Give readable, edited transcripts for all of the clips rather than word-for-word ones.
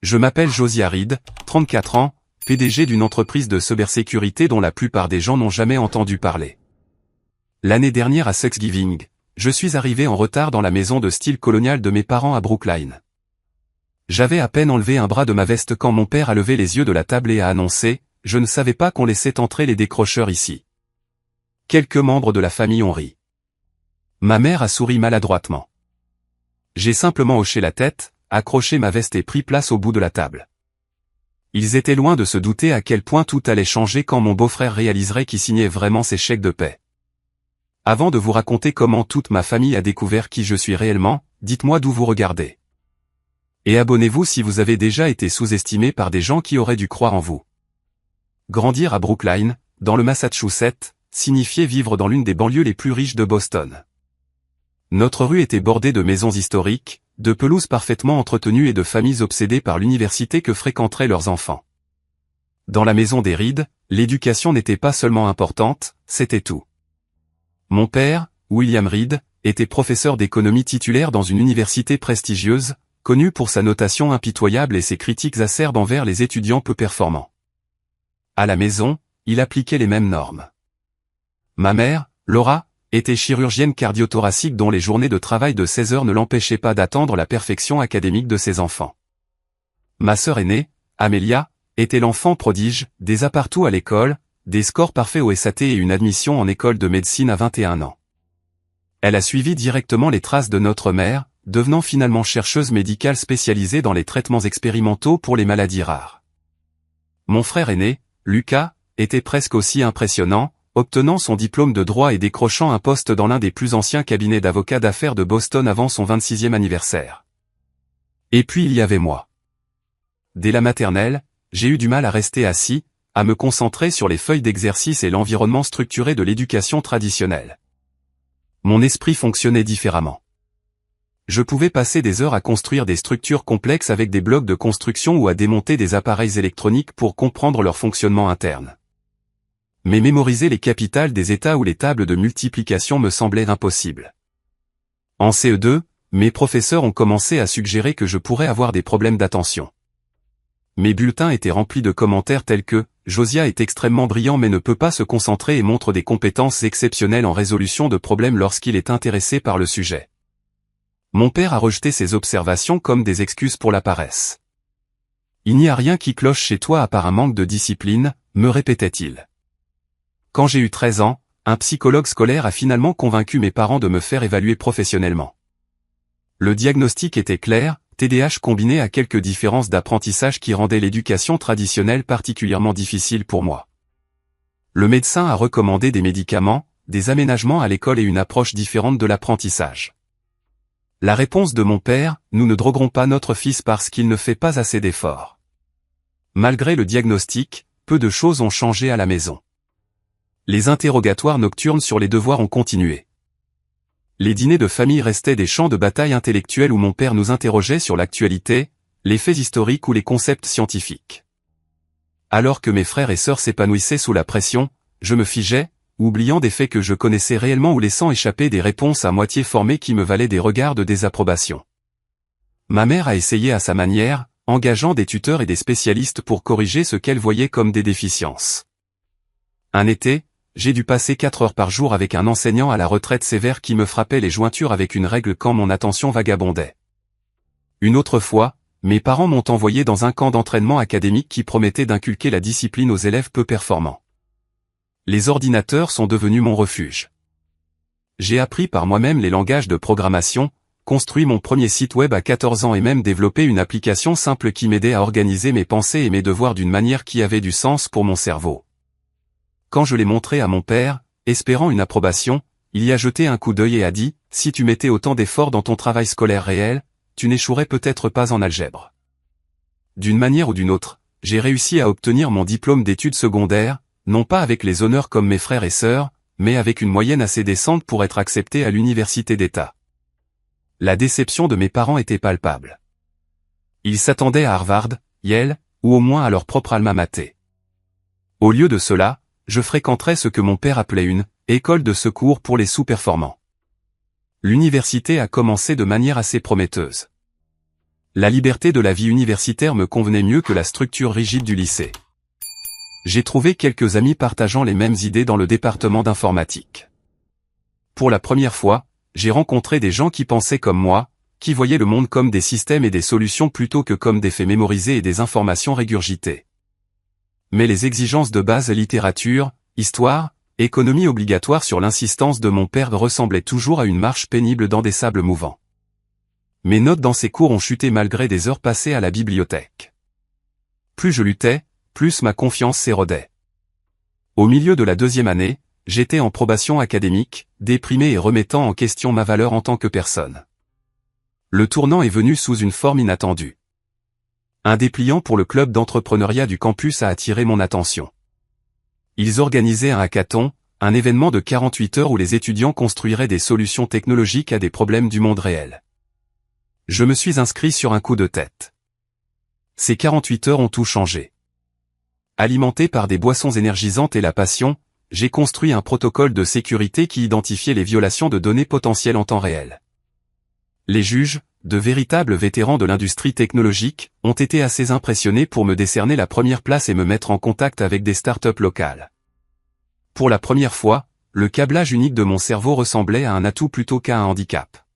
Je m'appelle Josiah Reed, 34 ans, PDG d'une entreprise de cybersécurité dont la plupart des gens n'ont jamais entendu parler. L'année dernière à Thanksgiving, je suis arrivé en retard dans la maison de style colonial de mes parents à Brookline. J'avais à peine enlevé un bras de ma veste quand mon père a levé les yeux de la table et a annoncé « Je ne savais pas qu'on laissait entrer les décrocheurs ici ». Quelques membres de la famille ont ri. Ma mère a souri maladroitement. J'ai simplement hoché la tête, accroché ma veste et pris place au bout de la table. Ils étaient loin de se douter à quel point tout allait changer quand mon beau-frère réaliserait qu'il signait vraiment ses chèques de paie. Avant de vous raconter comment toute ma famille a découvert qui je suis réellement, dites-moi d'où vous regardez. Et abonnez-vous si vous avez déjà été sous-estimé par des gens qui auraient dû croire en vous. Grandir à Brookline, dans le Massachusetts, signifiait vivre dans l'une des banlieues les plus riches de Boston. Notre rue était bordée de maisons historiques, de pelouses parfaitement entretenues et de familles obsédées par l'université que fréquenteraient leurs enfants. Dans la maison des Reed, l'éducation n'était pas seulement importante, c'était tout. Mon père, William Reed, était professeur d'économie titulaire dans une université prestigieuse, connue pour sa notation impitoyable et ses critiques acerbes envers les étudiants peu performants. À la maison, il appliquait les mêmes normes. Ma mère, Laura, était chirurgienne cardio-thoracique dont les journées de travail de 16 heures ne l'empêchaient pas d'attendre la perfection académique de ses enfants. Ma sœur aînée, Amelia, était l'enfant prodige, des A partout à l'école, des scores parfaits au SAT et une admission en école de médecine à 21 ans. Elle a suivi directement les traces de notre mère, devenant finalement chercheuse médicale spécialisée dans les traitements expérimentaux pour les maladies rares. Mon frère aîné, Lucas, était presque aussi impressionnant, obtenant son diplôme de droit et décrochant un poste dans l'un des plus anciens cabinets d'avocats d'affaires de Boston avant son 26e anniversaire. Et puis il y avait moi. Dès la maternelle, j'ai eu du mal à rester assis, à me concentrer sur les feuilles d'exercice et l'environnement structuré de l'éducation traditionnelle. Mon esprit fonctionnait différemment. Je pouvais passer des heures à construire des structures complexes avec des blocs de construction ou à démonter des appareils électroniques pour comprendre leur fonctionnement interne. Mais mémoriser les capitales des États ou les tables de multiplication me semblait impossible. En CE2, mes professeurs ont commencé à suggérer que je pourrais avoir des problèmes d'attention. Mes bulletins étaient remplis de commentaires tels que « Josiah est extrêmement brillant mais ne peut pas se concentrer et montre des compétences exceptionnelles en résolution de problèmes lorsqu'il est intéressé par le sujet. » Mon père a rejeté ces observations comme des excuses pour la paresse. « Il n'y a rien qui cloche chez toi à part un manque de discipline », me répétait-il. Quand j'ai eu 13 ans, un psychologue scolaire a finalement convaincu mes parents de me faire évaluer professionnellement. Le diagnostic était clair, TDAH combiné à quelques différences d'apprentissage qui rendaient l'éducation traditionnelle particulièrement difficile pour moi. Le médecin a recommandé des médicaments, des aménagements à l'école et une approche différente de l'apprentissage. La réponse de mon père, nous ne droguerons pas notre fils parce qu'il ne fait pas assez d'efforts. Malgré le diagnostic, peu de choses ont changé à la maison. Les interrogatoires nocturnes sur les devoirs ont continué. Les dîners de famille restaient des champs de bataille intellectuels où mon père nous interrogeait sur l'actualité, les faits historiques ou les concepts scientifiques. Alors que mes frères et sœurs s'épanouissaient sous la pression, je me figeais, oubliant des faits que je connaissais réellement ou laissant échapper des réponses à moitié formées qui me valaient des regards de désapprobation. Ma mère a essayé à sa manière, engageant des tuteurs et des spécialistes pour corriger ce qu'elle voyait comme des déficiences. Un été, j'ai dû passer 4 heures par jour avec un enseignant à la retraite sévère qui me frappait les jointures avec une règle quand mon attention vagabondait. Une autre fois, mes parents m'ont envoyé dans un camp d'entraînement académique qui promettait d'inculquer la discipline aux élèves peu performants. Les ordinateurs sont devenus mon refuge. J'ai appris par moi-même les langages de programmation, construit mon premier site web à 14 ans et même développé une application simple qui m'aidait à organiser mes pensées et mes devoirs d'une manière qui avait du sens pour mon cerveau. Quand je l'ai montré à mon père, espérant une approbation, il y a jeté un coup d'œil et a dit « Si tu mettais autant d'efforts dans ton travail scolaire réel, tu n'échouerais peut-être pas en algèbre. » D'une manière ou d'une autre, j'ai réussi à obtenir mon diplôme d'études secondaires, non pas avec les honneurs comme mes frères et sœurs, mais avec une moyenne assez décente pour être accepté à l'université d'État. La déception de mes parents était palpable. Ils s'attendaient à Harvard, Yale, ou au moins à leur propre alma mater. Au lieu de cela, je fréquenterais ce que mon père appelait une « école de secours pour les sous-performants ». L'université a commencé de manière assez prometteuse. La liberté de la vie universitaire me convenait mieux que la structure rigide du lycée. J'ai trouvé quelques amis partageant les mêmes idées dans le département d'informatique. Pour la première fois, j'ai rencontré des gens qui pensaient comme moi, qui voyaient le monde comme des systèmes et des solutions plutôt que comme des faits mémorisés et des informations régurgitées. Mais les exigences de base littérature, histoire, économie obligatoire sur l'insistance de mon père ressemblaient toujours à une marche pénible dans des sables mouvants. Mes notes dans ces cours ont chuté malgré des heures passées à la bibliothèque. Plus je luttais, plus ma confiance s'érodait. Au milieu de la 2e année, j'étais en probation académique, déprimé et remettant en question ma valeur en tant que personne. Le tournant est venu sous une forme inattendue. Un dépliant pour le club d'entrepreneuriat du campus a attiré mon attention. Ils organisaient un hackathon, un événement de 48 heures où les étudiants construiraient des solutions technologiques à des problèmes du monde réel. Je me suis inscrit sur un coup de tête. Ces 48 heures ont tout changé. Alimenté par des boissons énergisantes et la passion, j'ai construit un protocole de sécurité qui identifiait les violations de données potentielles en temps réel. Les juges, de véritables vétérans de l'industrie technologique, ont été assez impressionnés pour me décerner la première place et me mettre en contact avec des startups locales. Pour la première fois, le câblage unique de mon cerveau ressemblait à un atout plutôt qu'à un handicap.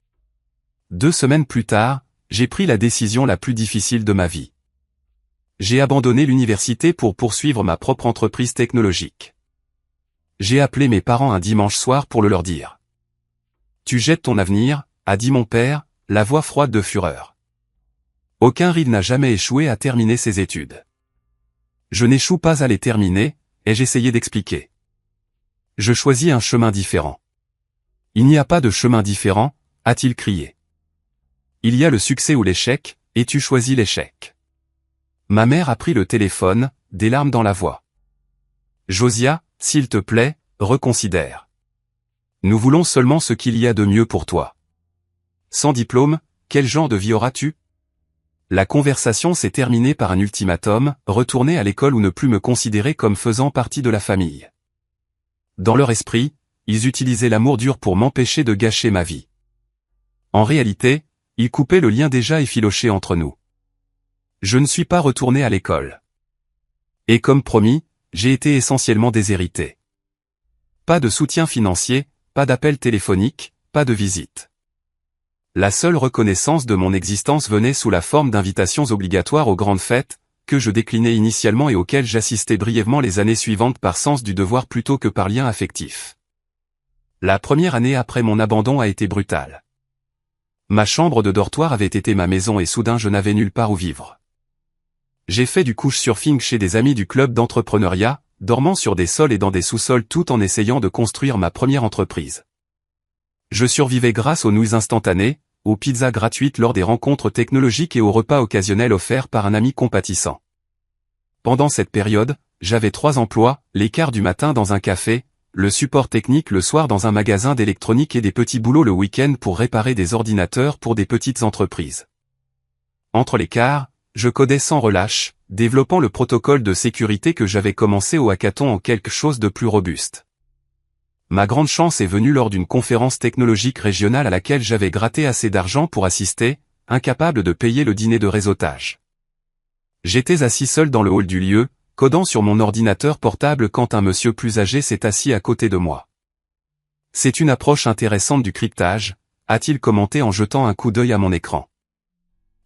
2 semaines plus tard, j'ai pris la décision la plus difficile de ma vie. J'ai abandonné l'université pour poursuivre ma propre entreprise technologique. J'ai appelé mes parents un dimanche soir pour le leur dire. « Tu jettes ton avenir », a dit mon père, la voix froide de fureur. Aucun ride n'a jamais échoué à terminer ses études. Je n'échoue pas à les terminer, ai-je essayé d'expliquer. Je choisis un chemin différent. Il n'y a pas de chemin différent, a-t-il crié. Il y a le succès ou l'échec, et tu choisis l'échec. Ma mère a pris le téléphone, des larmes dans la voix. Josia, s'il te plaît, reconsidère. Nous voulons seulement ce qu'il y a de mieux pour toi. Sans diplôme, quel genre de vie auras-tu? La conversation s'est terminée par un ultimatum, retourner à l'école ou ne plus me considérer comme faisant partie de la famille. Dans leur esprit, ils utilisaient l'amour dur pour m'empêcher de gâcher ma vie. En réalité, ils coupaient le lien déjà effiloché entre nous. Je ne suis pas retourné à l'école. Et comme promis, j'ai été essentiellement déshérité. Pas de soutien financier, pas d'appel téléphonique, pas de visite. La seule reconnaissance de mon existence venait sous la forme d'invitations obligatoires aux grandes fêtes, que je déclinais initialement et auxquelles j'assistais brièvement les années suivantes par sens du devoir plutôt que par lien affectif. La première année après mon abandon a été brutale. Ma chambre de dortoir avait été ma maison et soudain je n'avais nulle part où vivre. J'ai fait du couchsurfing chez des amis du club d'entrepreneuriat, dormant sur des sols et dans des sous-sols tout en essayant de construire ma première entreprise. Je survivais grâce aux nouilles instantanées, aux pizzas gratuites lors des rencontres technologiques et aux repas occasionnels offerts par un ami compatissant. Pendant cette période, j'avais 3 emplois, les quarts du matin dans un café, le support technique le soir dans un magasin d'électronique et des petits boulots le week-end pour réparer des ordinateurs pour des petites entreprises. Entre les quarts, je codais sans relâche, développant le protocole de sécurité que j'avais commencé au hackathon en quelque chose de plus robuste. Ma grande chance est venue lors d'une conférence technologique régionale à laquelle j'avais gratté assez d'argent pour assister, incapable de payer le dîner de réseautage. J'étais assis seul dans le hall du lieu, codant sur mon ordinateur portable quand un monsieur plus âgé s'est assis à côté de moi. « C'est une approche intéressante du cryptage », a-t-il commenté en jetant un coup d'œil à mon écran.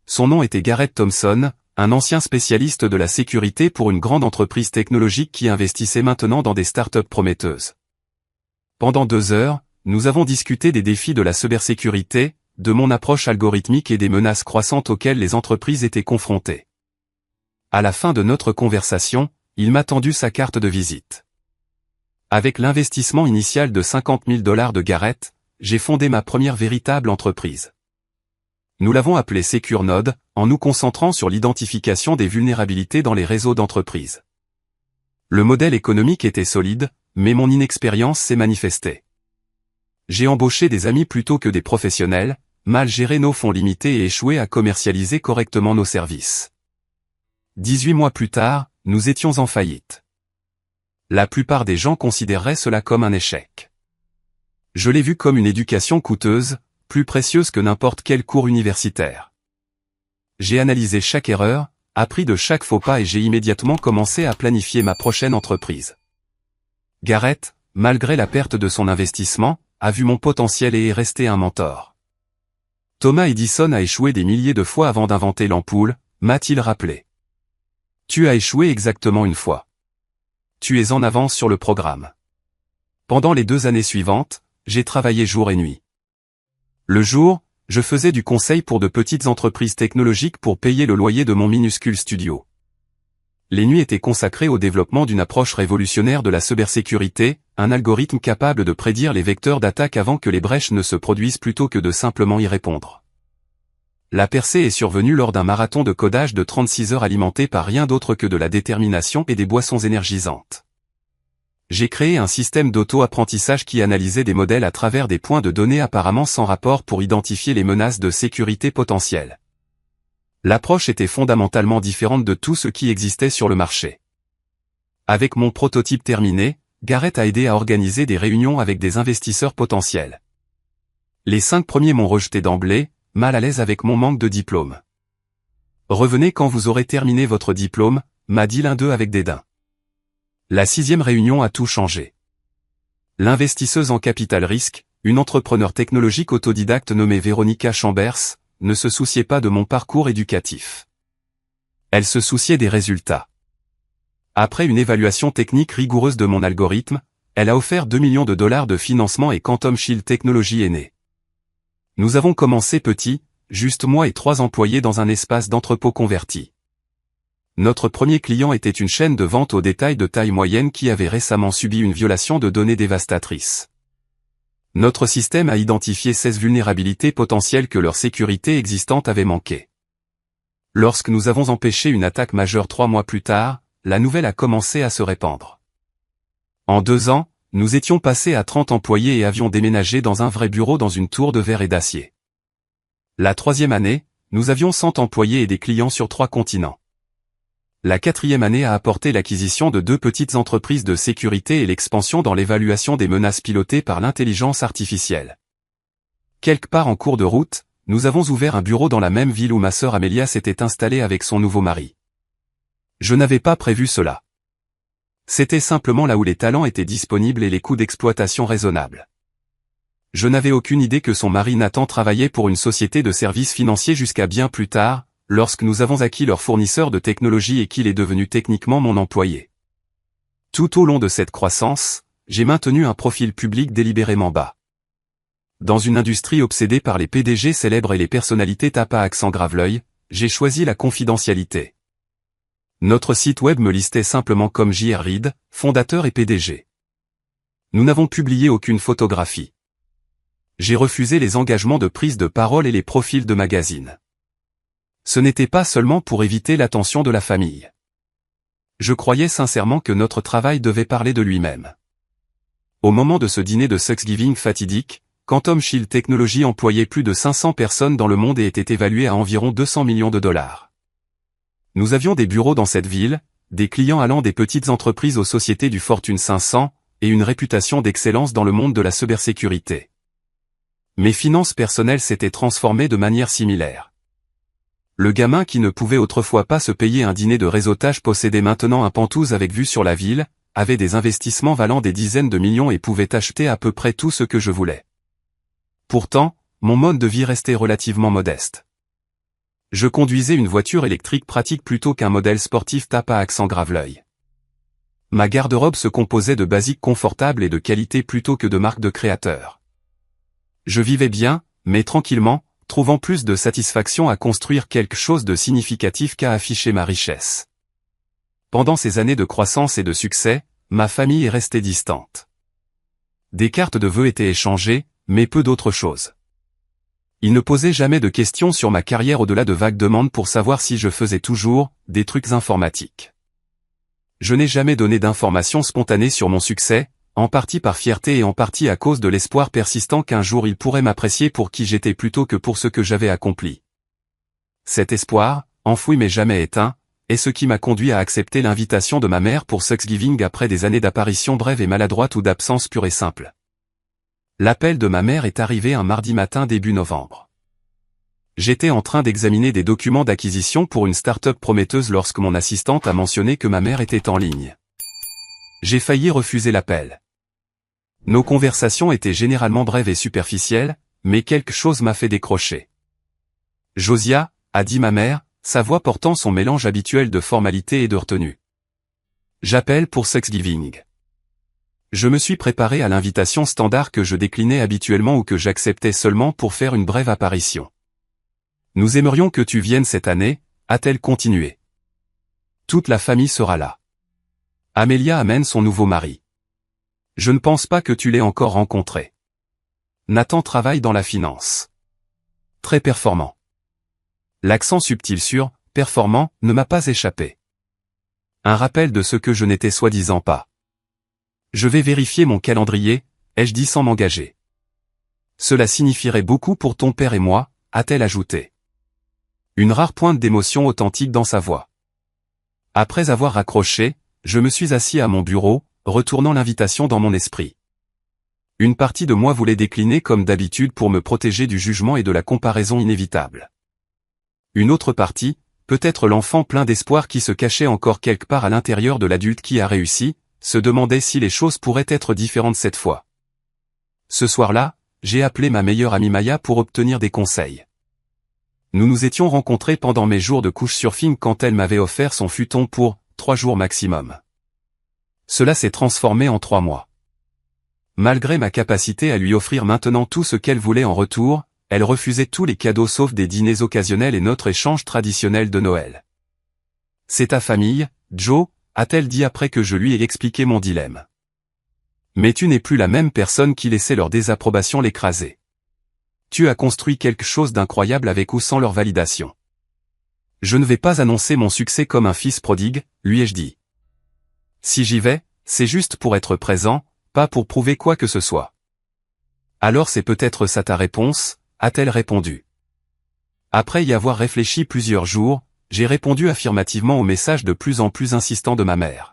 Son nom était Garrett Thompson, un ancien spécialiste de la sécurité pour une grande entreprise technologique qui investissait maintenant dans des startups prometteuses. Pendant 2 heures, nous avons discuté des défis de la cybersécurité, de mon approche algorithmique et des menaces croissantes auxquelles les entreprises étaient confrontées. À la fin de notre conversation, il m'a tendu sa carte de visite. Avec l'investissement initial de $50 000 de Garrett, j'ai fondé ma première véritable entreprise. Nous l'avons appelée SecureNode, en nous concentrant sur l'identification des vulnérabilités dans les réseaux d'entreprises. Le modèle économique était solide, mais mon inexpérience s'est manifestée. J'ai embauché des amis plutôt que des professionnels, mal géré nos fonds limités et échoué à commercialiser correctement nos services. 18 mois plus tard, nous étions en faillite. La plupart des gens considéreraient cela comme un échec. Je l'ai vu comme une éducation coûteuse, plus précieuse que n'importe quel cours universitaire. J'ai analysé chaque erreur, appris de chaque faux pas et j'ai immédiatement commencé à planifier ma prochaine entreprise. Gareth, malgré la perte de son investissement, a vu mon potentiel et est resté un mentor. Thomas Edison a échoué des milliers de fois avant d'inventer l'ampoule, m'a-t-il rappelé. Tu as échoué exactement une fois. Tu es en avance sur le programme. Pendant les 2 années suivantes, j'ai travaillé jour et nuit. Le jour, je faisais du conseil pour de petites entreprises technologiques pour payer le loyer de mon minuscule studio. Les nuits étaient consacrées au développement d'une approche révolutionnaire de la cybersécurité, un algorithme capable de prédire les vecteurs d'attaque avant que les brèches ne se produisent plutôt que de simplement y répondre. La percée est survenue lors d'un marathon de codage de 36 heures alimenté par rien d'autre que de la détermination et des boissons énergisantes. J'ai créé un système d'auto-apprentissage qui analysait des modèles à travers des points de données apparemment sans rapport pour identifier les menaces de sécurité potentielles. L'approche était fondamentalement différente de tout ce qui existait sur le marché. Avec mon prototype terminé, Gareth a aidé à organiser des réunions avec des investisseurs potentiels. Les 5 premiers m'ont rejeté d'emblée, mal à l'aise avec mon manque de diplôme. « Revenez quand vous aurez terminé votre diplôme », m'a dit l'un d'eux avec dédain. La 6e réunion a tout changé. L'investisseuse en capital risque, une entrepreneur technologique autodidacte nommée Véronica Chambers, ne se souciait pas de mon parcours éducatif. Elle se souciait des résultats. Après une évaluation technique rigoureuse de mon algorithme, elle a offert 2 millions de dollars de financement et Quantum Shield Technology est née. Nous avons commencé petit, juste moi et 3 employés dans un espace d'entrepôt converti. Notre premier client était une chaîne de vente au détail de taille moyenne qui avait récemment subi une violation de données dévastatrice. Notre système a identifié 16 vulnérabilités potentielles que leur sécurité existante avait manqué. Lorsque nous avons empêché une attaque majeure 3 mois plus tard, la nouvelle a commencé à se répandre. En 2 ans, nous étions passés à 30 employés et avions déménagé dans un vrai bureau dans une tour de verre et d'acier. La 3e année, nous avions 100 employés et des clients sur 3 continents. La 4e année a apporté l'acquisition de 2 petites entreprises de sécurité et l'expansion dans l'évaluation des menaces pilotées par l'intelligence artificielle. Quelque part en cours de route, nous avons ouvert un bureau dans la même ville où ma sœur Amélia s'était installée avec son nouveau mari. Je n'avais pas prévu cela. C'était simplement là où les talents étaient disponibles et les coûts d'exploitation raisonnables. Je n'avais aucune idée que son mari Nathan travaillait pour une société de services financiers jusqu'à bien plus tard, lorsque nous avons acquis leur fournisseur de technologie et qu'il est devenu techniquement mon employé. Tout au long de cette croissance, j'ai maintenu un profil public délibérément bas. Dans une industrie obsédée par les PDG célèbres et les personnalités tape à accent grave l'œil, j'ai choisi la confidentialité. Notre site web me listait simplement comme J.R. Reid, fondateur et PDG. Nous n'avons publié aucune photographie. J'ai refusé les engagements de prise de parole et les profils de magazines. Ce n'était pas seulement pour éviter l'attention de la famille. Je croyais sincèrement que notre travail devait parler de lui-même. Au moment de ce dîner de Thanksgiving fatidique, Quantum Shield Technology employait plus de 500 personnes dans le monde et était évalué à environ 200 millions de dollars. Nous avions des bureaux dans cette ville, des clients allant des petites entreprises aux sociétés du Fortune 500, et une réputation d'excellence dans le monde de la cybersécurité. Mes finances personnelles s'étaient transformées de manière similaire. Le gamin qui ne pouvait autrefois pas se payer un dîner de réseautage possédait maintenant un Penthouse avec vue sur la ville, avait des investissements valant des dizaines de millions et pouvait acheter à peu près tout ce que je voulais. Pourtant, mon mode de vie restait relativement modeste. Je conduisais une voiture électrique pratique plutôt qu'un modèle sportif tape à accent grave l'œil. Ma garde-robe se composait de basiques confortables et de qualité plutôt que de marques de créateurs. Je vivais bien, mais tranquillement, trouvant plus de satisfaction à construire quelque chose de significatif qu'à afficher ma richesse. Pendant ces années de croissance et de succès, ma famille est restée distante. Des cartes de vœux étaient échangées, mais peu d'autres choses. Ils ne posaient jamais de questions sur ma carrière au-delà de vagues demandes pour savoir si je faisais toujours des trucs informatiques. Je n'ai jamais donné d'informations spontanées sur mon succès, en partie par fierté et en partie à cause de l'espoir persistant qu'un jour ils pourraient m'apprécier pour qui j'étais plutôt que pour ce que j'avais accompli. Cet espoir, enfoui mais jamais éteint, est ce qui m'a conduit à accepter l'invitation de ma mère pour Thanksgiving après des années d'apparitions brèves et maladroites ou d'absence pure et simple. L'appel de ma mère est arrivé un mardi matin début novembre. J'étais en train d'examiner des documents d'acquisition pour une start-up prometteuse lorsque mon assistante a mentionné que ma mère était en ligne. J'ai failli refuser l'appel. Nos conversations étaient généralement brèves et superficielles, mais quelque chose m'a fait décrocher. Josiah, a dit ma mère, sa voix portant son mélange habituel de formalité et de retenue. J'appelle pour Thanksgiving. Je me suis préparé à l'invitation standard que je déclinais habituellement ou que j'acceptais seulement pour faire une brève apparition. Nous aimerions que tu viennes cette année, a-t-elle continué. Toute la famille sera là. Amelia amène son nouveau mari. Je ne pense pas que tu l'aies encore rencontré. Nathan travaille dans la finance. Très performant. L'accent subtil sur « performant » ne m'a pas échappé. Un rappel de ce que je n'étais soi-disant pas. Je vais vérifier mon calendrier, ai-je dit sans m'engager. Cela signifierait beaucoup pour ton père et moi, a-t-elle ajouté. Une rare pointe d'émotion authentique dans sa voix. Après avoir raccroché, je me suis assis à mon bureau, retournant l'invitation dans mon esprit. Une partie de moi voulait décliner comme d'habitude pour me protéger du jugement et de la comparaison inévitable. Une autre partie, peut-être l'enfant plein d'espoir qui se cachait encore quelque part à l'intérieur de l'adulte qui a réussi, se demandait si les choses pourraient être différentes cette fois. Ce soir-là, j'ai appelé ma meilleure amie Maya pour obtenir des conseils. Nous nous étions rencontrés pendant mes jours de couchsurfing quand elle m'avait offert son futon pour 3 jours maximum. Cela s'est transformé en 3 mois. Malgré ma capacité à lui offrir maintenant tout ce qu'elle voulait en retour, elle refusait tous les cadeaux sauf des dîners occasionnels et notre échange traditionnel de Noël. C'est ta famille, Joe, a-t-elle dit après que je lui ai expliqué mon dilemme. Mais tu n'es plus la même personne qui laissait leur désapprobation l'écraser. Tu as construit quelque chose d'incroyable avec ou sans leur validation. Je ne vais pas annoncer mon succès comme un fils prodigue, lui ai-je dit. Si j'y vais, c'est juste pour être présent, pas pour prouver quoi que ce soit. Alors c'est peut-être ça ta réponse, a-t-elle répondu. Après y avoir réfléchi plusieurs jours, j'ai répondu affirmativement au message de plus en plus insistant de ma mère.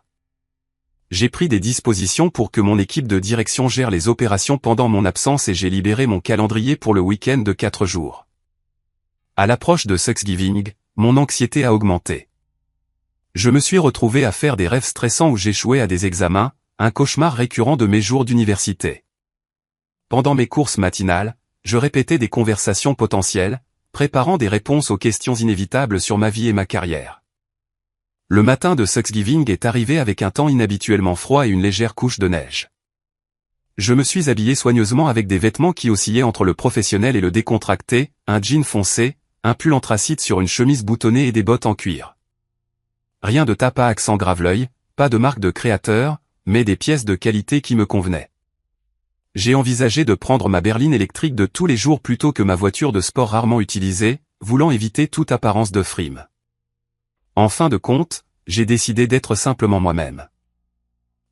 J'ai pris des dispositions pour que mon équipe de direction gère les opérations pendant mon absence et j'ai libéré mon calendrier pour le week-end de 4 jours. À l'approche de Thanksgiving, mon anxiété a augmenté. Je me suis retrouvé à faire des rêves stressants où j'échouais à des examens, un cauchemar récurrent de mes jours d'université. Pendant mes courses matinales, je répétais des conversations potentielles, préparant des réponses aux questions inévitables sur ma vie et ma carrière. Le matin de Thanksgiving est arrivé avec un temps inhabituellement froid et une légère couche de neige. Je me suis habillé soigneusement avec des vêtements qui oscillaient entre le professionnel et le décontracté, un jean foncé, un pull anthracite sur une chemise boutonnée et des bottes en cuir. Rien de tape à accent grave-l'œil, pas de marque de créateur, mais des pièces de qualité qui me convenaient. J'ai envisagé de prendre ma berline électrique de tous les jours plutôt que ma voiture de sport rarement utilisée, voulant éviter toute apparence de frime. En fin de compte, j'ai décidé d'être simplement moi-même.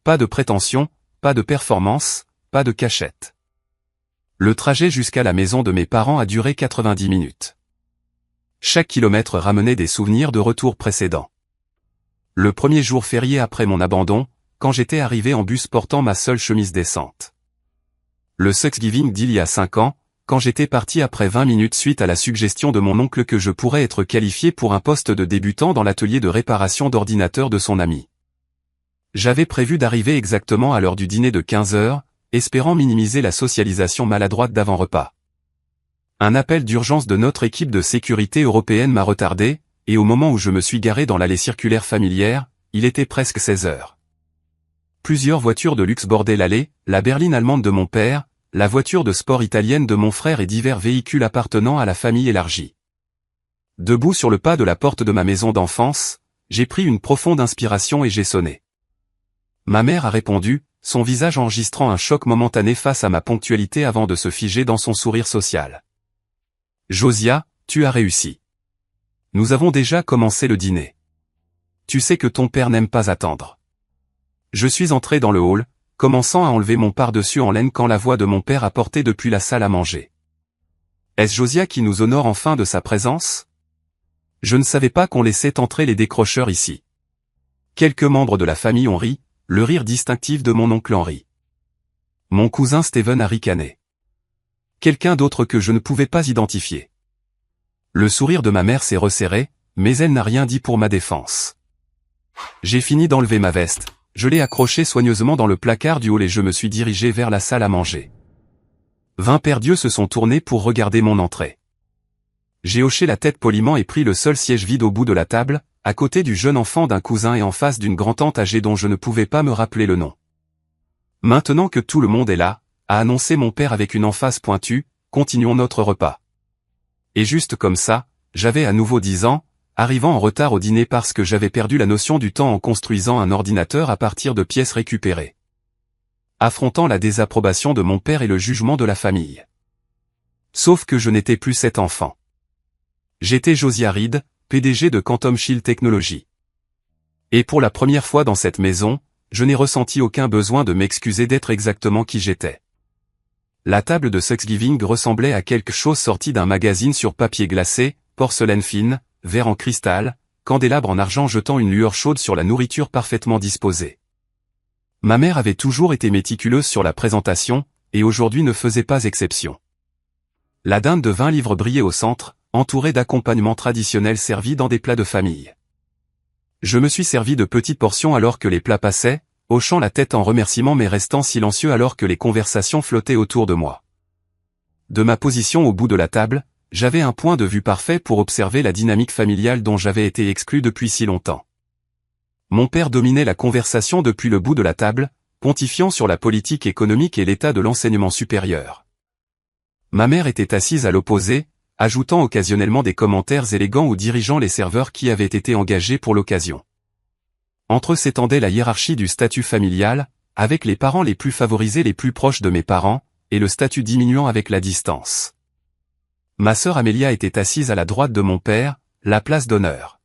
Pas de prétention, pas de performance, pas de cachette. Le trajet jusqu'à la maison de mes parents a duré 90 minutes. Chaque kilomètre ramenait des souvenirs de retour précédents. Le premier jour férié après mon abandon, quand j'étais arrivé en bus portant ma seule chemise décente. Le Thanksgiving d'il y a 5 ans, quand j'étais parti après 20 minutes suite à la suggestion de mon oncle que je pourrais être qualifié pour un poste de débutant dans l'atelier de réparation d'ordinateur de son ami. J'avais prévu d'arriver exactement à l'heure du dîner de 15 heures, espérant minimiser la socialisation maladroite d'avant-repas. Un appel d'urgence de notre équipe de sécurité européenne m'a retardé, et au moment où je me suis garé dans l'allée circulaire familière, il était presque 16 heures. Plusieurs voitures de luxe bordaient l'allée, la berline allemande de mon père, la voiture de sport italienne de mon frère et divers véhicules appartenant à la famille élargie. Debout sur le pas de la porte de ma maison d'enfance, j'ai pris une profonde inspiration et j'ai sonné. Ma mère a répondu, son visage enregistrant un choc momentané face à ma ponctualité avant de se figer dans son sourire social. Josiah, tu as réussi. Nous avons déjà commencé le dîner. Tu sais que ton père n'aime pas attendre. Je suis entré dans le hall, commençant à enlever mon pardessus en laine quand la voix de mon père a porté depuis la salle à manger. Est-ce Josiah qui nous honore enfin de sa présence? Je ne savais pas qu'on laissait entrer les décrocheurs ici. Quelques membres de la famille ont ri, le rire distinctif de mon oncle Henry. Mon cousin Steven a ricané. Quelqu'un d'autre que je ne pouvais pas identifier. Le sourire de ma mère s'est resserré, mais elle n'a rien dit pour ma défense. J'ai fini d'enlever ma veste, je l'ai accrochée soigneusement dans le placard du hall et je me suis dirigé vers la salle à manger. 20 paires d'yeux se sont tournés pour regarder mon entrée. J'ai hoché la tête poliment et pris le seul siège vide au bout de la table, à côté du jeune enfant d'un cousin et en face d'une grand-tante âgée dont je ne pouvais pas me rappeler le nom. Maintenant que tout le monde est là, a annoncé mon père avec une emphase pointue, continuons notre repas. Et juste comme ça, j'avais à nouveau 10 ans, arrivant en retard au dîner parce que j'avais perdu la notion du temps en construisant un ordinateur à partir de pièces récupérées. Affrontant la désapprobation de mon père et le jugement de la famille. Sauf que je n'étais plus cet enfant. J'étais Josiah Reed, PDG de Quantum Shield Technologies. Et pour la première fois dans cette maison, je n'ai ressenti aucun besoin de m'excuser d'être exactement qui j'étais. La table de Thanksgiving ressemblait à quelque chose sorti d'un magazine sur papier glacé, porcelaine fine, verre en cristal, candélabre en argent jetant une lueur chaude sur la nourriture parfaitement disposée. Ma mère avait toujours été méticuleuse sur la présentation, et aujourd'hui ne faisait pas exception. La dinde de 20 livres brillait au centre, entourée d'accompagnements traditionnels servis dans des plats de famille. Je me suis servi de petites portions alors que les plats passaient, hochant la tête en remerciement mais restant silencieux alors que les conversations flottaient autour de moi. De ma position au bout de la table, j'avais un point de vue parfait pour observer la dynamique familiale dont j'avais été exclu depuis si longtemps. Mon père dominait la conversation depuis le bout de la table, pontifiant sur la politique économique et l'état de l'enseignement supérieur. Ma mère était assise à l'opposé, ajoutant occasionnellement des commentaires élégants ou dirigeant les serveurs qui avaient été engagés pour l'occasion. Entre eux s'étendait la hiérarchie du statut familial, avec les parents les plus favorisés les plus proches de mes parents, et le statut diminuant avec la distance. Ma sœur Amélia était assise à la droite de mon père, la place d'honneur.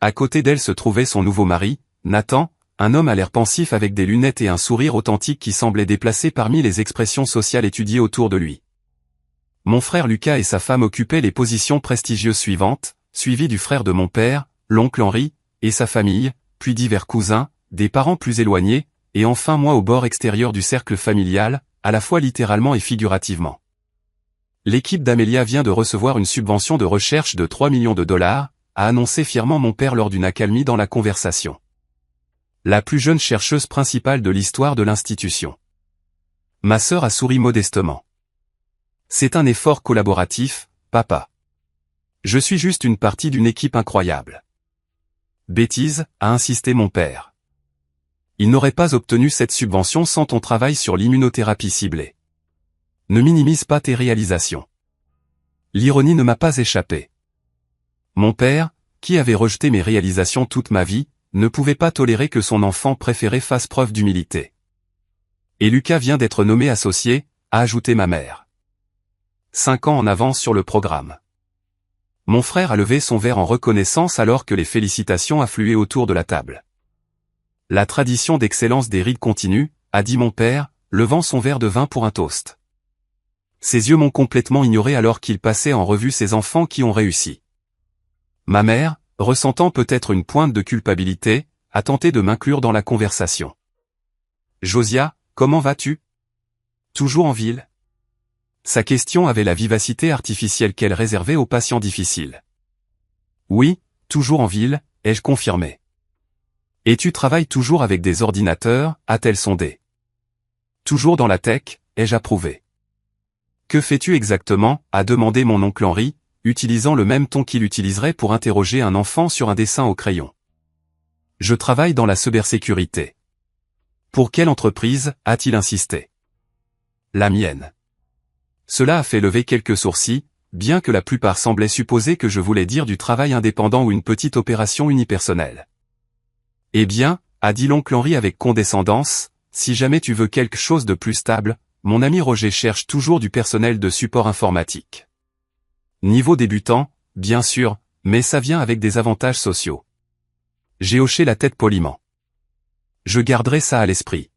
À côté d'elle se trouvait son nouveau mari, Nathan, un homme à l'air pensif avec des lunettes et un sourire authentique qui semblait déplacé parmi les expressions sociales étudiées autour de lui. Mon frère Lucas et sa femme occupaient les positions prestigieuses suivantes, suivis du frère de mon père, l'oncle Henri, et sa famille, puis divers cousins, des parents plus éloignés, et enfin moi au bord extérieur du cercle familial, à la fois littéralement et figurativement. L'équipe d'Amélia vient de recevoir une subvention de recherche de 3 millions de dollars, a annoncé fièrement mon père lors d'une accalmie dans la conversation. La plus jeune chercheuse principale de l'histoire de l'institution. Ma sœur a souri modestement. C'est un effort collaboratif, papa. Je suis juste une partie d'une équipe incroyable. Bêtise, a insisté mon père. Il n'aurait pas obtenu cette subvention sans ton travail sur l'immunothérapie ciblée. Ne minimise pas tes réalisations. L'ironie ne m'a pas échappé. Mon père, qui avait rejeté mes réalisations toute ma vie, ne pouvait pas tolérer que son enfant préféré fasse preuve d'humilité. Et Lucas vient d'être nommé associé, a ajouté ma mère. 5 ans en avance sur le programme. Mon frère a levé son verre en reconnaissance alors que les félicitations affluaient autour de la table. La tradition d'excellence des Reed continue, a dit mon père, levant son verre de vin pour un toast. Ses yeux m'ont complètement ignoré alors qu'il passait en revue ses enfants qui ont réussi. Ma mère, ressentant peut-être une pointe de culpabilité, a tenté de m'inclure dans la conversation. Josiah, comment vas-tu? Toujours en ville? Sa question avait la vivacité artificielle qu'elle réservait aux patients difficiles. Oui, toujours en ville, ai-je confirmé. Et tu travailles toujours avec des ordinateurs, a-t-elle sondé. Toujours dans la tech, ai-je approuvé. Que fais-tu exactement, a demandé mon oncle Henri, utilisant le même ton qu'il utiliserait pour interroger un enfant sur un dessin au crayon. Je travaille dans la cybersécurité. Pour quelle entreprise, a-t-il insisté. La mienne. Cela a fait lever quelques sourcils, bien que la plupart semblaient supposer que je voulais dire du travail indépendant ou une petite opération unipersonnelle. Eh bien, a dit l'oncle Henri avec condescendance, si jamais tu veux quelque chose de plus stable, mon ami Roger cherche toujours du personnel de support informatique. Niveau débutant, bien sûr, mais ça vient avec des avantages sociaux. J'ai hoché la tête poliment. Je garderai ça à l'esprit.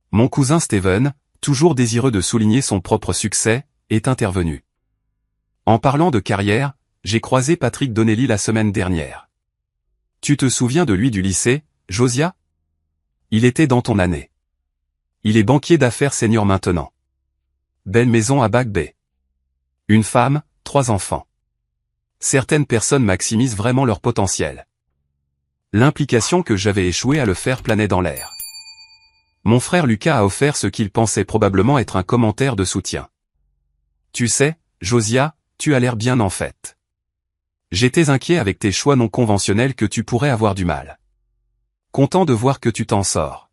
Mon cousin Steven, toujours désireux de souligner son propre succès, est intervenu. En parlant de carrière, j'ai croisé Patrick Donnelly la semaine dernière. Tu te souviens de lui du lycée, Josiah? Il était dans ton année. Il est banquier d'affaires senior maintenant. Belle maison à Back Bay. Une femme, 3 enfants. Certaines personnes maximisent vraiment leur potentiel. L'implication que j'avais échoué à le faire planait dans l'air. Mon frère Lucas a offert ce qu'il pensait probablement être un commentaire de soutien. Tu sais, Josiah, tu as l'air bien en fait. J'étais inquiet avec tes choix non conventionnels que tu pourrais avoir du mal. Content de voir que tu t'en sors.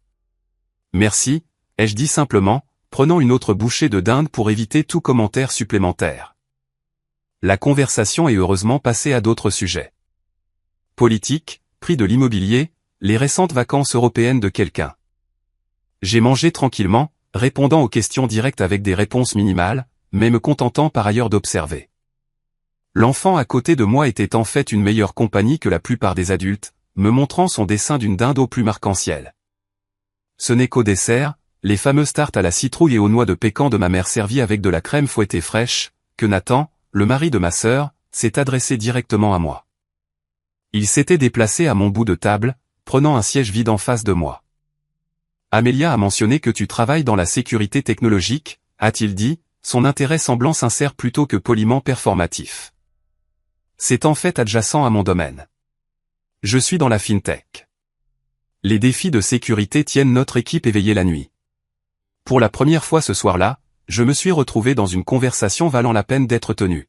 Merci, ai-je dit simplement, prenant une autre bouchée de dinde pour éviter tout commentaire supplémentaire. La conversation est heureusement passée à d'autres sujets. Politique, prix de l'immobilier, les récentes vacances européennes de quelqu'un. J'ai mangé tranquillement, répondant aux questions directes avec des réponses minimales, mais me contentant par ailleurs d'observer. L'enfant à côté de moi était en fait une meilleure compagnie que la plupart des adultes, me montrant son dessin d'une dinde au plus marc-en-ciel. Ce n'est qu'au dessert, les fameuses tartes à la citrouille et aux noix de pécan de ma mère servies avec de la crème fouettée fraîche, que Nathan, le mari de ma sœur, s'est adressé directement à moi. Il s'était déplacé à mon bout de table, prenant un siège vide en face de moi. Amélia a mentionné que tu travailles dans la sécurité technologique, a-t-il dit, son intérêt semblant sincère plutôt que poliment performatif. C'est en fait adjacent à mon domaine. Je suis dans la fintech. Les défis de sécurité tiennent notre équipe éveillée la nuit. Pour la première fois ce soir-là, je me suis retrouvé dans une conversation valant la peine d'être tenue.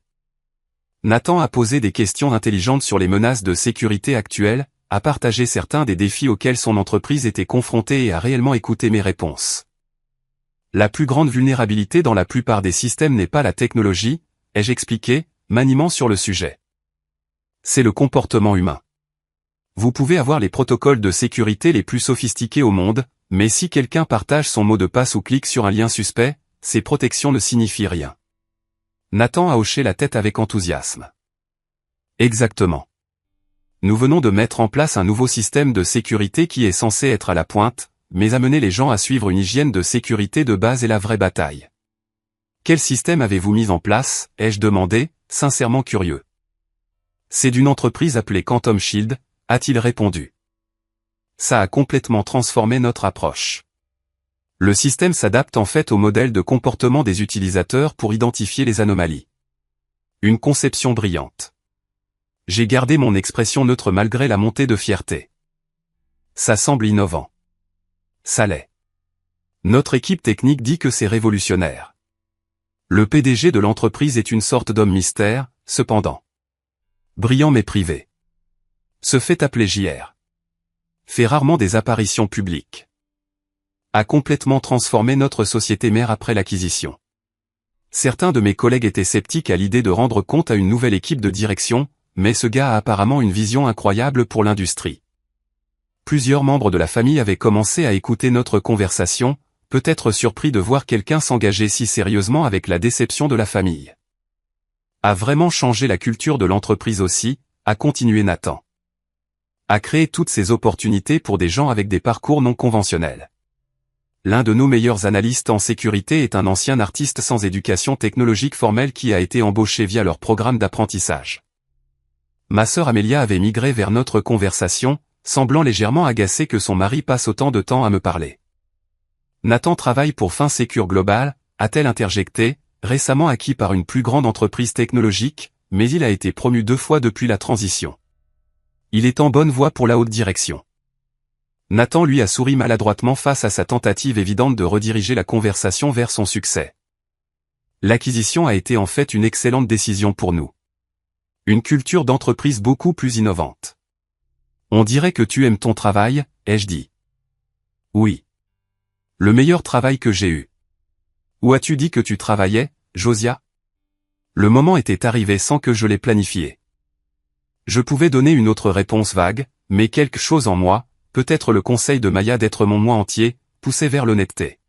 Nathan a posé des questions intelligentes sur les menaces de sécurité actuelles, a partagé certains des défis auxquels son entreprise était confrontée et a réellement écouté mes réponses. La plus grande vulnérabilité dans la plupart des systèmes n'est pas la technologie, ai-je expliqué, maniement sur le sujet. C'est le comportement humain. Vous pouvez avoir les protocoles de sécurité les plus sophistiqués au monde, mais si quelqu'un partage son mot de passe ou clique sur un lien suspect, ces protections ne signifient rien. Nathan a hoché la tête avec enthousiasme. Exactement. Nous venons de mettre en place un nouveau système de sécurité qui est censé être à la pointe, mais amener les gens à suivre une hygiène de sécurité de base est la vraie bataille. Quel système avez-vous mis en place, ai-je demandé, sincèrement curieux. C'est d'une entreprise appelée Quantum Shield, a-t-il répondu. Ça a complètement transformé notre approche. Le système s'adapte en fait au modèle de comportement des utilisateurs pour identifier les anomalies. Une conception brillante. J'ai gardé mon expression neutre malgré la montée de fierté. Ça semble innovant. Ça l'est. Notre équipe technique dit que c'est révolutionnaire. Le PDG de l'entreprise est une sorte d'homme mystère, cependant. Brillant mais privé. Se fait appeler JR. Fait rarement des apparitions publiques. A complètement transformé notre société mère après l'acquisition. Certains de mes collègues étaient sceptiques à l'idée de rendre compte à une nouvelle équipe de direction, mais ce gars a apparemment une vision incroyable pour l'industrie. Plusieurs membres de la famille avaient commencé à écouter notre conversation, peut-être surpris de voir quelqu'un s'engager si sérieusement avec la déception de la famille. A vraiment changé la culture de l'entreprise aussi, a continué Nathan. A créé toutes ces opportunités pour des gens avec des parcours non conventionnels. L'un de nos meilleurs analystes en sécurité est un ancien artiste sans éducation technologique formelle qui a été embauché via leur programme d'apprentissage. Ma sœur Amélia avait migré vers notre conversation, semblant légèrement agacée que son mari passe autant de temps à me parler. Nathan travaille pour FinSecure Global, a-t-elle interjecté, récemment acquis par une plus grande entreprise technologique, mais il a été promu 2 fois depuis la transition. Il est en bonne voie pour la haute direction. Nathan lui a souri maladroitement face à sa tentative évidente de rediriger la conversation vers son succès. L'acquisition a été en fait une excellente décision pour nous. Une culture d'entreprise beaucoup plus innovante. On dirait que tu aimes ton travail, ai-je dit. Oui. Le meilleur travail que j'ai eu. Où as-tu dit que tu travaillais, Josiah? Le moment était arrivé sans que je l'ai planifié. Je pouvais donner une autre réponse vague, mais quelque chose en moi, peut-être le conseil de Maya d'être mon moi entier, poussait vers l'honnêteté.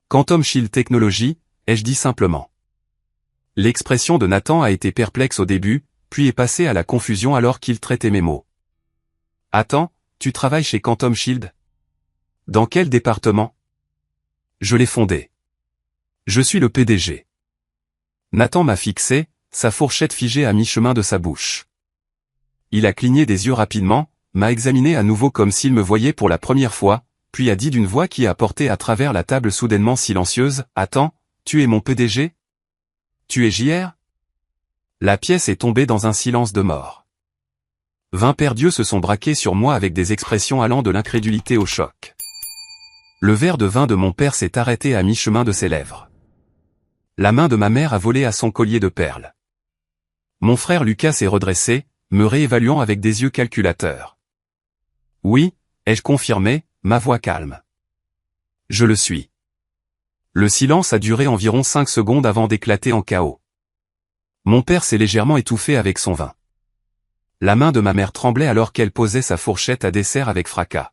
Quantum Shield Technology, ai-je dit simplement. L'expression de Nathan a été perplexe au début, puis est passée à la confusion alors qu'il traitait mes mots. Attends, tu travailles chez Quantum Shield? Dans quel département? Je l'ai fondé. Je suis le PDG. Nathan m'a fixé, sa fourchette figée à mi-chemin de sa bouche. Il a cligné des yeux rapidement, m'a examiné à nouveau comme s'il me voyait pour la première fois, puis a dit d'une voix qui a porté à travers la table soudainement silencieuse, « Attends, tu es mon PDG? Tu es JR? La pièce est tombée dans un silence de mort. 20 paires d'yeux se sont braqués sur moi avec des expressions allant de l'incrédulité au choc. Le verre de vin de mon père s'est arrêté à mi-chemin de ses lèvres. La main de ma mère a volé à son collier de perles. Mon frère Lucas s'est redressé, me réévaluant avec des yeux calculateurs. Oui, ai-je confirmé, ma voix calme. Je le suis. Le silence a duré environ 5 secondes avant d'éclater en chaos. Mon père s'est légèrement étouffé avec son vin. La main de ma mère tremblait alors qu'elle posait sa fourchette à dessert avec fracas.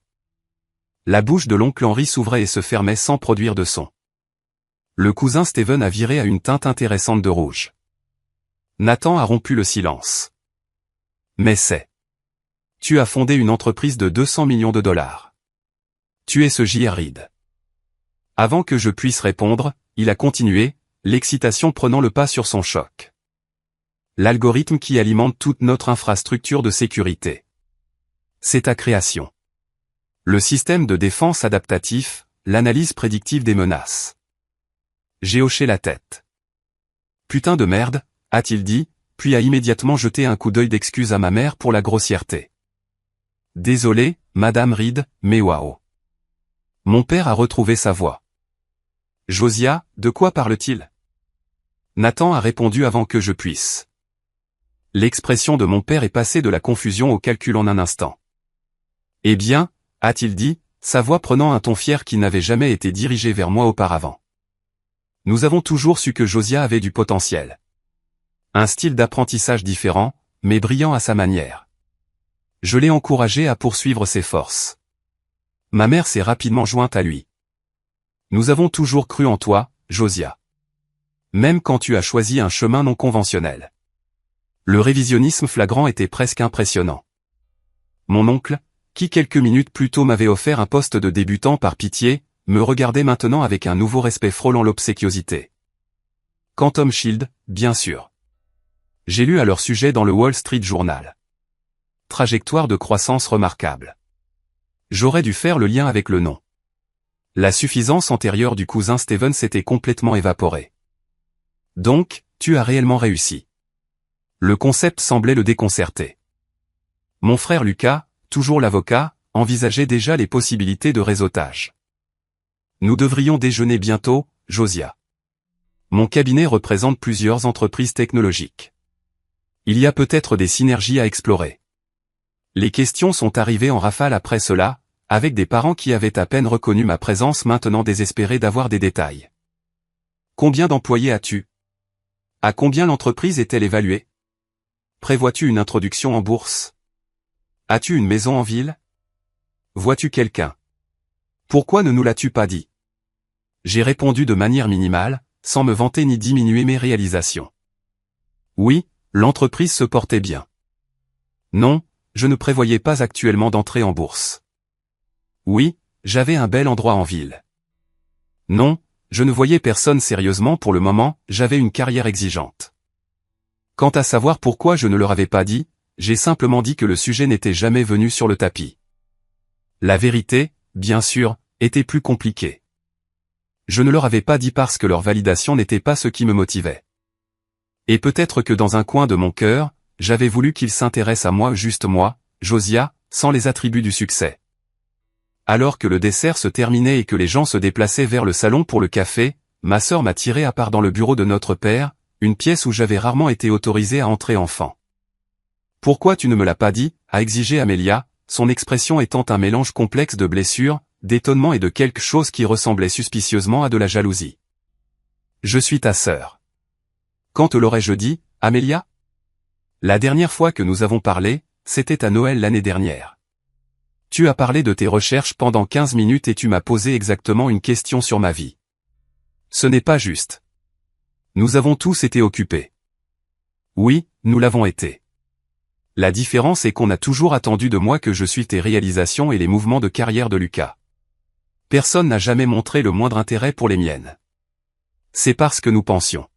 La bouche de l'oncle Henri s'ouvrait et se fermait sans produire de son. Le cousin Steven a viré à une teinte intéressante de rouge. Nathan a rompu le silence. Mais c'est. Tu as fondé une entreprise de 200 millions de dollars. Tu es ce J.R. Reid. Avant que je puisse répondre, il a continué, l'excitation prenant le pas sur son choc. L'algorithme qui alimente toute notre infrastructure de sécurité. C'est ta création. Le système de défense adaptatif, l'analyse prédictive des menaces. J'ai hoché la tête. Putain de merde, a-t-il dit, puis a immédiatement jeté un coup d'œil d'excuse à ma mère pour la grossièreté. Désolé, Madame Reid, mais waouh. Mon père a retrouvé sa voix. Josiah, de quoi parle-t-il? Nathan a répondu avant que je puisse. L'expression de mon père est passée de la confusion au calcul en un instant. Eh bien, a-t-il dit, sa voix prenant un ton fier qui n'avait jamais été dirigé vers moi auparavant. Nous avons toujours su que Josiah avait du potentiel. Un style d'apprentissage différent, mais brillant à sa manière. Je l'ai encouragé à poursuivre ses forces. Ma mère s'est rapidement jointe à lui. Nous avons toujours cru en toi, Josiah. Même quand tu as choisi un chemin non conventionnel. Le révisionnisme flagrant était presque impressionnant. Mon oncle, qui quelques minutes plus tôt m'avait offert un poste de débutant par pitié, me regardait maintenant avec un nouveau respect frôlant l'obséquiosité. Quantum Shield, bien sûr. J'ai lu à leur sujet dans le Wall Street Journal. Trajectoire de croissance remarquable. J'aurais dû faire le lien avec le nom. La suffisance antérieure du cousin Steven s'était complètement évaporée. Donc, tu as réellement réussi. Le concept semblait le déconcerter. Mon frère Lucas, toujours l'avocat, envisageait déjà les possibilités de réseautage. Nous devrions déjeuner bientôt, Josiah. Mon cabinet représente plusieurs entreprises technologiques. Il y a peut-être des synergies à explorer. Les questions sont arrivées en rafale après cela, avec des parents qui avaient à peine reconnu ma présence maintenant désespérés d'avoir des détails. Combien d'employés as-tu? À combien l'entreprise est-elle évaluée? Prévois-tu une introduction en bourse? As-tu une maison en ville? Vois-tu quelqu'un? Pourquoi ne nous l'as-tu pas dit? J'ai répondu de manière minimale, sans me vanter ni diminuer mes réalisations. Oui, l'entreprise se portait bien. Non, je ne prévoyais pas actuellement d'entrer en bourse. Oui, j'avais un bel endroit en ville. Non, je ne voyais personne sérieusement pour le moment, j'avais une carrière exigeante. Quant à savoir pourquoi je ne leur avais pas dit, j'ai simplement dit que le sujet n'était jamais venu sur le tapis. La vérité, bien sûr, était plus compliquée. Je ne leur avais pas dit parce que leur validation n'était pas ce qui me motivait. Et peut-être que dans un coin de mon cœur, j'avais voulu qu'ils s'intéressent à moi, juste moi, Josiah, sans les attributs du succès. Alors que le dessert se terminait et que les gens se déplaçaient vers le salon pour le café, ma sœur m'a tiré à part dans le bureau de notre père, une pièce où j'avais rarement été autorisé à entrer enfant. Pourquoi tu ne me l'as pas dit, a exigé Amelia, son expression étant un mélange complexe de blessure, d'étonnement et de quelque chose qui ressemblait suspicieusement à de la jalousie. Je suis ta sœur. Quand te l'aurais-je dit, Amelia? La dernière fois que nous avons parlé, c'était à Noël l'année dernière. Tu as parlé de tes recherches pendant 15 minutes et tu m'as posé exactement une question sur ma vie. Ce n'est pas juste. Nous avons tous été occupés. Oui, nous l'avons été. La différence est qu'on a toujours attendu de moi que je suive tes réalisations et les mouvements de carrière de Lucas. Personne n'a jamais montré le moindre intérêt pour les miennes. C'est parce que nous pensions.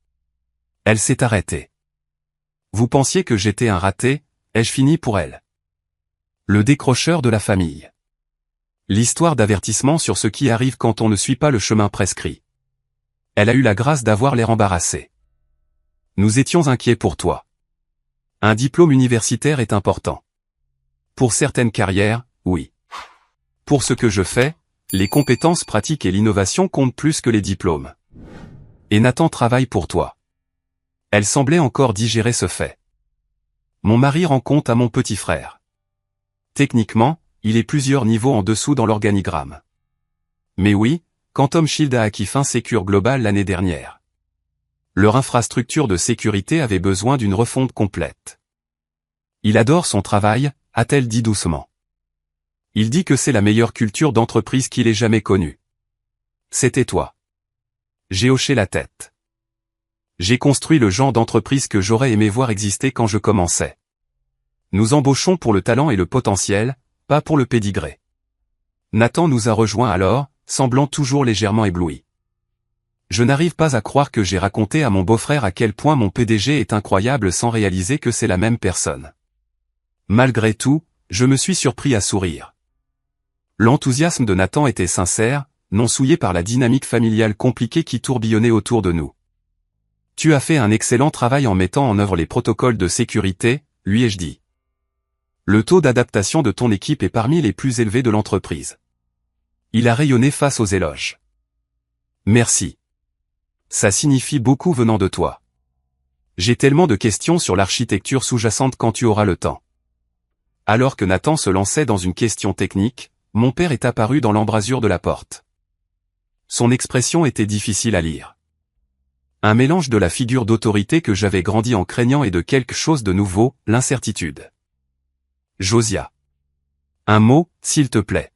Elle s'est arrêtée. Vous pensiez que j'étais un raté, ai-je fini pour elle? Le décrocheur de la famille. L'histoire d'avertissement sur ce qui arrive quand on ne suit pas le chemin prescrit. Elle a eu la grâce d'avoir l'air embarrassée. Nous étions inquiets pour toi. Un diplôme universitaire est important. Pour certaines carrières, oui. Pour ce que je fais, les compétences pratiques et l'innovation comptent plus que les diplômes. Et Nathan travaille pour toi. Elle semblait encore digérer ce fait. Mon mari rend compte à mon petit frère. Techniquement, il est plusieurs niveaux en dessous dans l'organigramme. Mais oui, Quantum Shield a acquis fin Secure Global l'année dernière. Leur infrastructure de sécurité avait besoin d'une refonte complète. Il adore son travail, a-t-elle dit doucement. Il dit que c'est la meilleure culture d'entreprise qu'il ait jamais connue. C'était toi. J'ai hoché la tête. J'ai construit le genre d'entreprise que j'aurais aimé voir exister quand je commençais. Nous embauchons pour le talent et le potentiel, pas pour le pédigré. Nathan nous a rejoints alors, semblant toujours légèrement ébloui. Je n'arrive pas à croire que j'ai raconté à mon beau-frère à quel point mon PDG est incroyable sans réaliser que c'est la même personne. Malgré tout, je me suis surpris à sourire. L'enthousiasme de Nathan était sincère, non souillé par la dynamique familiale compliquée qui tourbillonnait autour de nous. Tu as fait un excellent travail en mettant en œuvre les protocoles de sécurité, lui ai-je dit. Le taux d'adaptation de ton équipe est parmi les plus élevés de l'entreprise. Il a rayonné face aux éloges. Merci. Ça signifie beaucoup venant de toi. J'ai tellement de questions sur l'architecture sous-jacente quand tu auras le temps. Alors que Nathan se lançait dans une question technique, mon père est apparu dans l'embrasure de la porte. Son expression était difficile à lire. Un mélange de la figure d'autorité que j'avais grandi en craignant et de quelque chose de nouveau, l'incertitude. Josiah. Un mot, s'il te plaît.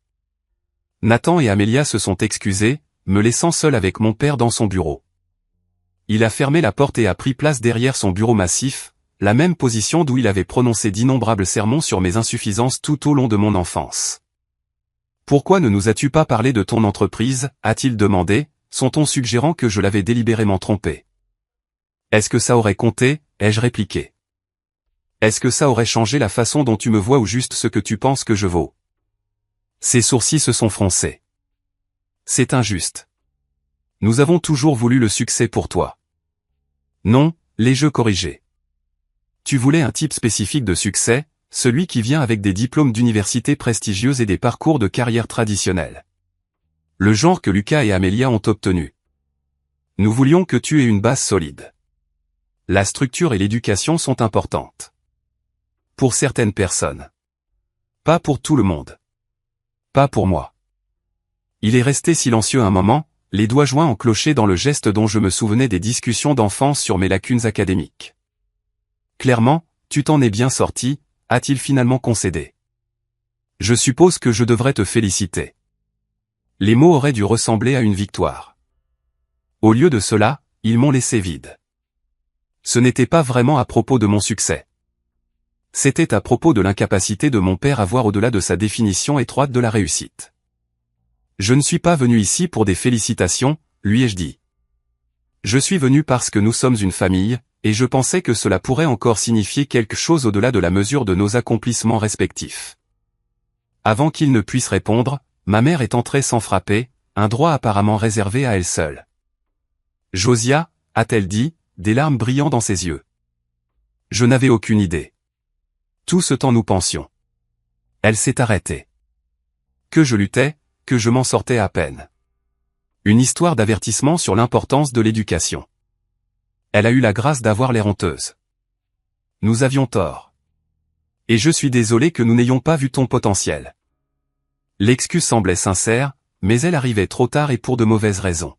Nathan et Amelia se sont excusés, me laissant seul avec mon père dans son bureau. Il a fermé la porte et a pris place derrière son bureau massif, la même position d'où il avait prononcé d'innombrables sermons sur mes insuffisances tout au long de mon enfance. Pourquoi ne nous as-tu pas parlé de ton entreprise, a-t-il demandé, son ton suggérant que je l'avais délibérément trompé. Est-ce que ça aurait compté, ai-je répliqué. Est-ce que ça aurait changé la façon dont tu me vois ou juste ce que tu penses que je vaux? Ses sourcils se sont froncés. C'est injuste. Nous avons toujours voulu le succès pour toi. Non, les jeux corrigés. Tu voulais un type spécifique de succès, celui qui vient avec des diplômes d'université prestigieuses et des parcours de carrière traditionnels. Le genre que Lucas et Amelia ont obtenu. Nous voulions que tu aies une base solide. La structure et l'éducation sont importantes. Pour certaines personnes. Pas pour tout le monde. Pas pour moi. Il est resté silencieux un moment, les doigts joints en clocher dans le geste dont je me souvenais des discussions d'enfance sur mes lacunes académiques. Clairement, tu t'en es bien sorti, a-t-il finalement concédé. Je suppose que je devrais te féliciter. Les mots auraient dû ressembler à une victoire. Au lieu de cela, ils m'ont laissé vide. Ce n'était pas vraiment à propos de mon succès. C'était à propos de l'incapacité de mon père à voir au-delà de sa définition étroite de la réussite. Je ne suis pas venu ici pour des félicitations, lui ai-je dit. Je suis venu parce que nous sommes une famille, et je pensais que cela pourrait encore signifier quelque chose au-delà de la mesure de nos accomplissements respectifs. Avant qu'il ne puisse répondre, ma mère est entrée sans frapper, un droit apparemment réservé à elle seule. Josiah, a-t-elle dit, des larmes brillant dans ses yeux. Je n'avais aucune idée. Tout ce temps nous pensions. Elle s'est arrêtée. Que je luttais, que je m'en sortais à peine. Une histoire d'avertissement sur l'importance de l'éducation. Elle a eu la grâce d'avoir l'air honteuse. Nous avions tort. Et je suis désolé que nous n'ayons pas vu ton potentiel. L'excuse semblait sincère, mais elle arrivait trop tard et pour de mauvaises raisons.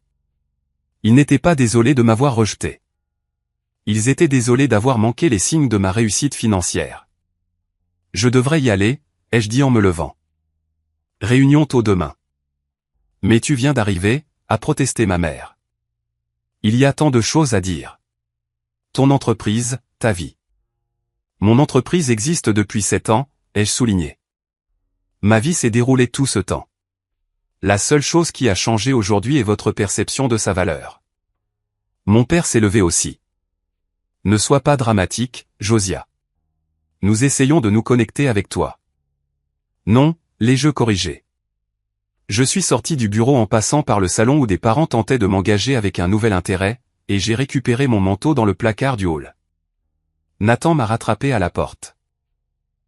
Ils n'étaient pas désolés de m'avoir rejeté. Ils étaient désolés d'avoir manqué les signes de ma réussite financière. Je devrais y aller, ai-je dit en me levant. Réunion tôt demain. Mais tu viens d'arriver, a protesté ma mère. Il y a tant de choses à dire. Ton entreprise, ta vie. Mon entreprise existe depuis 7 ans, ai-je souligné. Ma vie s'est déroulée tout ce temps. La seule chose qui a changé aujourd'hui est votre perception de sa valeur. Mon père s'est levé aussi. Ne sois pas dramatique, Josiah. Nous essayons de nous connecter avec toi. Non, les jeux corrigés. Je suis sorti du bureau en passant par le salon où des parents tentaient de m'engager avec un nouvel intérêt, et j'ai récupéré mon manteau dans le placard du hall. Nathan m'a rattrapé à la porte.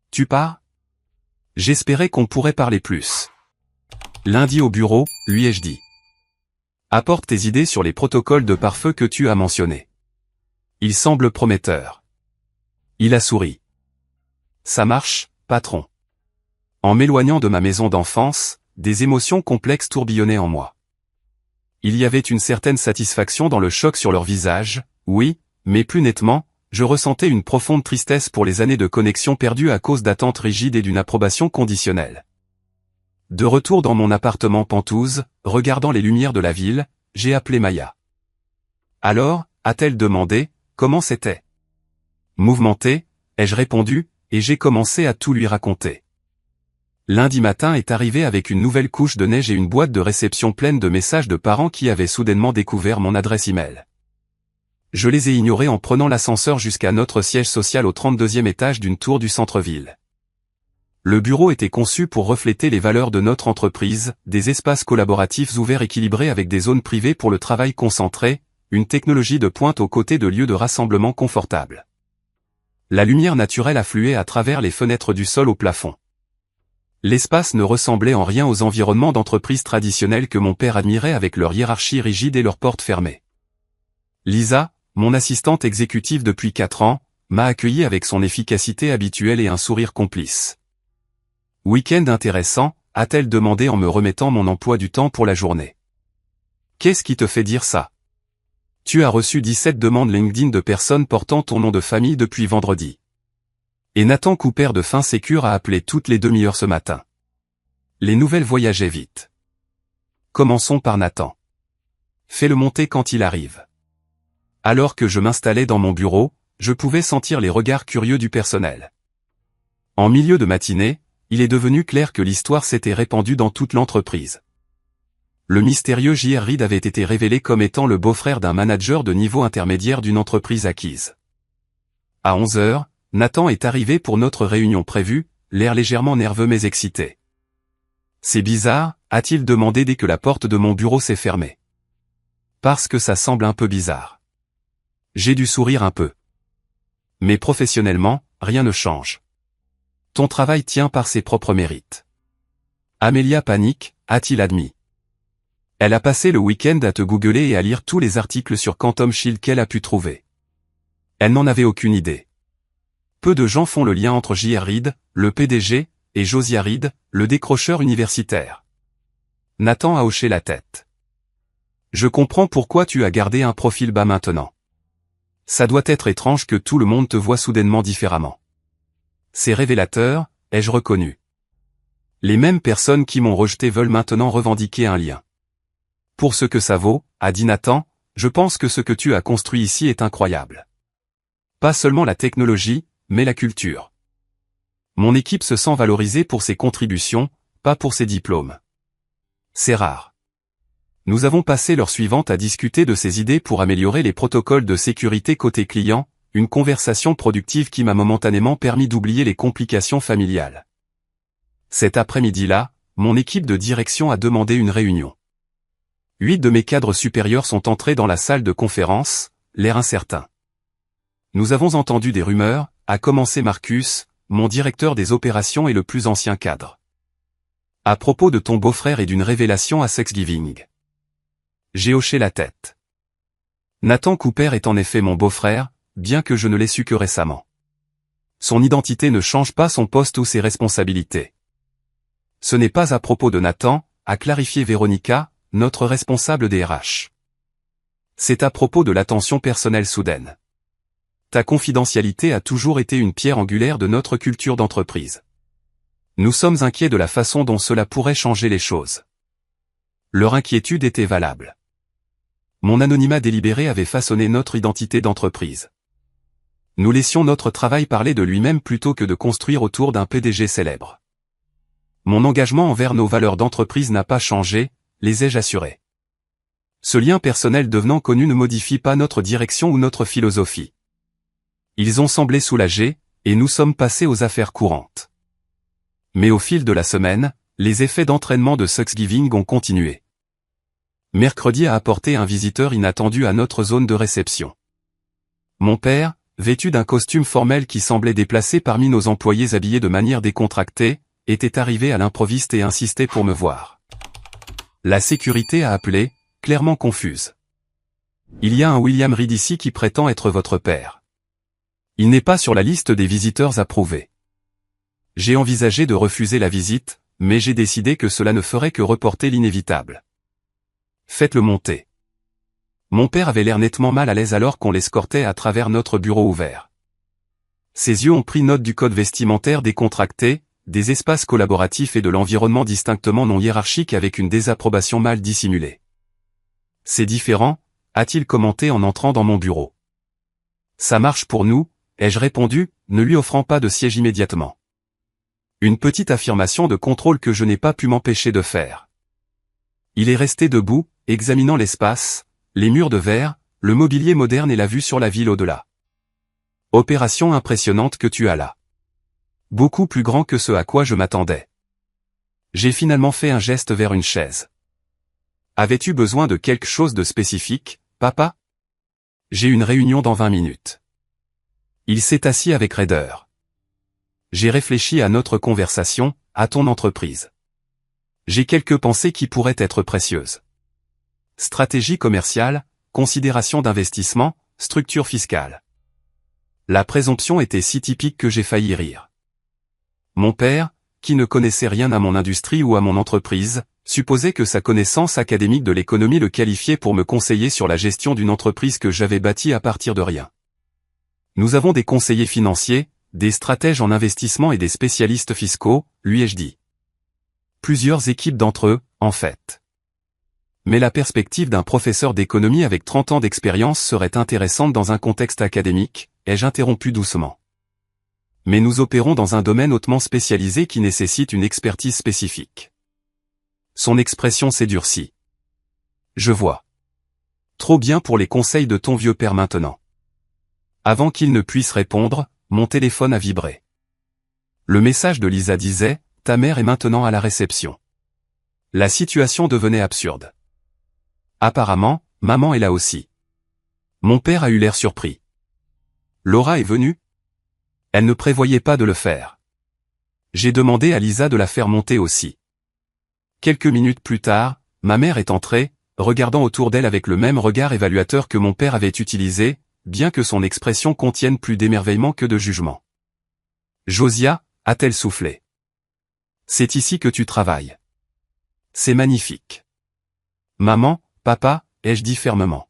Tu pars? J'espérais qu'on pourrait parler plus. Lundi au bureau, lui ai-je dit. Apporte tes idées sur les protocoles de pare-feu que tu as mentionnés. Il semble prometteur. Il a souri. Ça marche, patron. En m'éloignant de ma maison d'enfance, des émotions complexes tourbillonnaient en moi. Il y avait une certaine satisfaction dans le choc sur leur visage, oui, mais plus nettement, je ressentais une profonde tristesse pour les années de connexion perdues à cause d'attentes rigides et d'une approbation conditionnelle. De retour dans mon appartement Penthouse, regardant les lumières de la ville, j'ai appelé Maya. Alors, a-t-elle demandé, comment c'était? Mouvementée, ai-je répondu, et j'ai commencé à tout lui raconter. Lundi matin est arrivé avec une nouvelle couche de neige et une boîte de réception pleine de messages de parents qui avaient soudainement découvert mon adresse email. Je les ai ignorés en prenant l'ascenseur jusqu'à notre siège social au 32e étage d'une tour du centre-ville. Le bureau était conçu pour refléter les valeurs de notre entreprise, des espaces collaboratifs ouverts équilibrés avec des zones privées pour le travail concentré, une technologie de pointe aux côtés de lieux de rassemblement confortables. La lumière naturelle affluait à travers les fenêtres du sol au plafond. L'espace ne ressemblait en rien aux environnements d'entreprise traditionnels que mon père admirait avec leur hiérarchie rigide et leurs portes fermées. Lisa, mon assistante exécutive depuis 4 ans, m'a accueilli avec son efficacité habituelle et un sourire complice. Week-end intéressant, a-t-elle demandé en me remettant mon emploi du temps pour la journée. Qu'est-ce qui te fait dire ça? Tu as reçu 17 demandes LinkedIn de personnes portant ton nom de famille depuis vendredi. Et Nathan Cooper de Fin Sécure a appelé toutes les demi-heures ce matin. Les nouvelles voyageaient vite. Commençons par Nathan. Fais-le monter quand il arrive. Alors que je m'installais dans mon bureau, je pouvais sentir les regards curieux du personnel. En milieu de matinée, il est devenu clair que l'histoire s'était répandue dans toute l'entreprise. Le mystérieux J.R. Reid avait été révélé comme étant le beau-frère d'un manager de niveau intermédiaire d'une entreprise acquise. À 11 heures, Nathan est arrivé pour notre réunion prévue, l'air légèrement nerveux mais excité. C'est bizarre, a-t-il demandé dès que la porte de mon bureau s'est fermée. Parce que ça semble un peu bizarre. J'ai dû sourire un peu. Mais professionnellement, rien ne change. Ton travail tient par ses propres mérites. Amelia panique, a-t-il admis. Elle a passé le week-end à te googler et à lire tous les articles sur Quantum Shield qu'elle a pu trouver. Elle n'en avait aucune idée. Peu de gens font le lien entre J.R. Reid, le PDG, et Josiah Reid, le décrocheur universitaire. Nathan a hoché la tête. Je comprends pourquoi tu as gardé un profil bas maintenant. Ça doit être étrange que tout le monde te voit soudainement différemment. C'est révélateur, ai-je reconnu. Les mêmes personnes qui m'ont rejeté veulent maintenant revendiquer un lien. Pour ce que ça vaut, a dit Nathan, je pense que ce que tu as construit ici est incroyable. Pas seulement la technologie, mais la culture. Mon équipe se sent valorisée pour ses contributions, pas pour ses diplômes. C'est rare. Nous avons passé l'heure suivante à discuter de ces idées pour améliorer les protocoles de sécurité côté client, une conversation productive qui m'a momentanément permis d'oublier les complications familiales. Cet après-midi-là, mon équipe de direction a demandé une réunion. 8 de mes cadres supérieurs sont entrés dans la salle de conférence, l'air incertain. Nous avons entendu des rumeurs, a commencé Marcus, mon directeur des opérations et le plus ancien cadre. À propos de ton beau-frère et d'une révélation à Thanksgiving. J'ai hoché la tête. Nathan Cooper est en effet mon beau-frère, bien que je ne l'ai su que récemment. Son identité ne change pas son poste ou ses responsabilités. Ce n'est pas à propos de Nathan, a clarifié Véronica, notre responsable des RH. C'est à propos de l'attention personnelle soudaine. Ta confidentialité a toujours été une pierre angulaire de notre culture d'entreprise. Nous sommes inquiets de la façon dont cela pourrait changer les choses. Leur inquiétude était valable. Mon anonymat délibéré avait façonné notre identité d'entreprise. Nous laissions notre travail parler de lui-même plutôt que de construire autour d'un PDG célèbre. Mon engagement envers nos valeurs d'entreprise n'a pas changé, les ai-je assurés. Ce lien personnel devenant connu ne modifie pas notre direction ou notre philosophie. Ils ont semblé soulagés, et nous sommes passés aux affaires courantes. Mais au fil de la semaine, les effets d'entraînement de Thanksgiving ont continué. Mercredi a apporté un visiteur inattendu à notre zone de réception. Mon père, vêtu d'un costume formel qui semblait déplacé parmi nos employés habillés de manière décontractée, était arrivé à l'improviste et insistait pour me voir. La sécurité a appelé, clairement confuse. Il y a un William Reed ici qui prétend être votre père. Il n'est pas sur la liste des visiteurs approuvés. J'ai envisagé de refuser la visite, mais j'ai décidé que cela ne ferait que reporter l'inévitable. Faites-le monter. Mon père avait l'air nettement mal à l'aise alors qu'on l'escortait à travers notre bureau ouvert. Ses yeux ont pris note du code vestimentaire décontracté, des espaces collaboratifs et de l'environnement distinctement non hiérarchique avec une désapprobation mal dissimulée. C'est différent, a-t-il commenté en entrant dans mon bureau. Ça marche pour nous, ai-je répondu, ne lui offrant pas de siège immédiatement. Une petite affirmation de contrôle que je n'ai pas pu m'empêcher de faire. Il est resté debout, examinant l'espace, les murs de verre, le mobilier moderne et la vue sur la ville au-delà. Opération impressionnante que tu as là. Beaucoup plus grand que ce à quoi je m'attendais. J'ai finalement fait un geste vers une chaise. Avais-tu besoin de quelque chose de spécifique, papa? J'ai une réunion dans 20 minutes. Il s'est assis avec raideur. J'ai réfléchi à notre conversation, à ton entreprise. J'ai quelques pensées qui pourraient être précieuses. Stratégie commerciale, considération d'investissement, structure fiscale. La présomption était si typique que j'ai failli rire. Mon père, qui ne connaissait rien à mon industrie ou à mon entreprise, supposait que sa connaissance académique de l'économie le qualifiait pour me conseiller sur la gestion d'une entreprise que j'avais bâtie à partir de rien. Nous avons des conseillers financiers, des stratèges en investissement et des spécialistes fiscaux, lui ai-je dit. Plusieurs équipes d'entre eux, en fait. Mais la perspective d'un professeur d'économie avec 30 ans d'expérience serait intéressante dans un contexte académique, ai-je interrompu doucement. Mais nous opérons dans un domaine hautement spécialisé qui nécessite une expertise spécifique. Son expression s'est durcie. Je vois. Trop bien pour les conseils de ton vieux père maintenant. Avant qu'il ne puisse répondre, mon téléphone a vibré. Le message de Lisa disait, « Ta mère est maintenant à la réception. » La situation devenait absurde. Apparemment, maman est là aussi. Mon père a eu l'air surpris. Laura est venue? Elle ne prévoyait pas de le faire. J'ai demandé à Lisa de la faire monter aussi. Quelques minutes plus tard, ma mère est entrée, regardant autour d'elle avec le même regard évaluateur que mon père avait utilisé, bien que son expression contienne plus d'émerveillement que de jugement. Josia, a-t-elle soufflé. C'est ici que tu travailles. C'est magnifique. Maman, papa, ai-je dit fermement.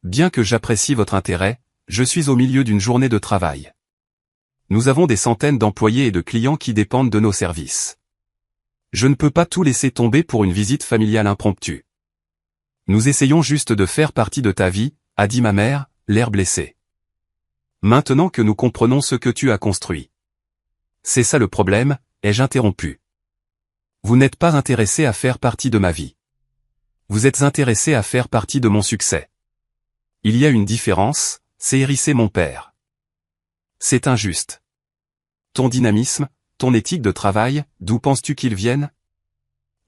Bien que j'apprécie votre intérêt, je suis au milieu d'une journée de travail. Nous avons des centaines d'employés et de clients qui dépendent de nos services. Je ne peux pas tout laisser tomber pour une visite familiale impromptue. Nous essayons juste de faire partie de ta vie, a dit ma mère, l'air blessé. Maintenant que nous comprenons ce que tu as construit. C'est ça le problème, ai-je interrompu. Vous n'êtes pas intéressé à faire partie de ma vie. Vous êtes intéressé à faire partie de mon succès. Il y a une différence, s'est hérissé mon père. C'est injuste. Ton dynamisme, ton éthique de travail, d'où penses-tu qu'ils viennent?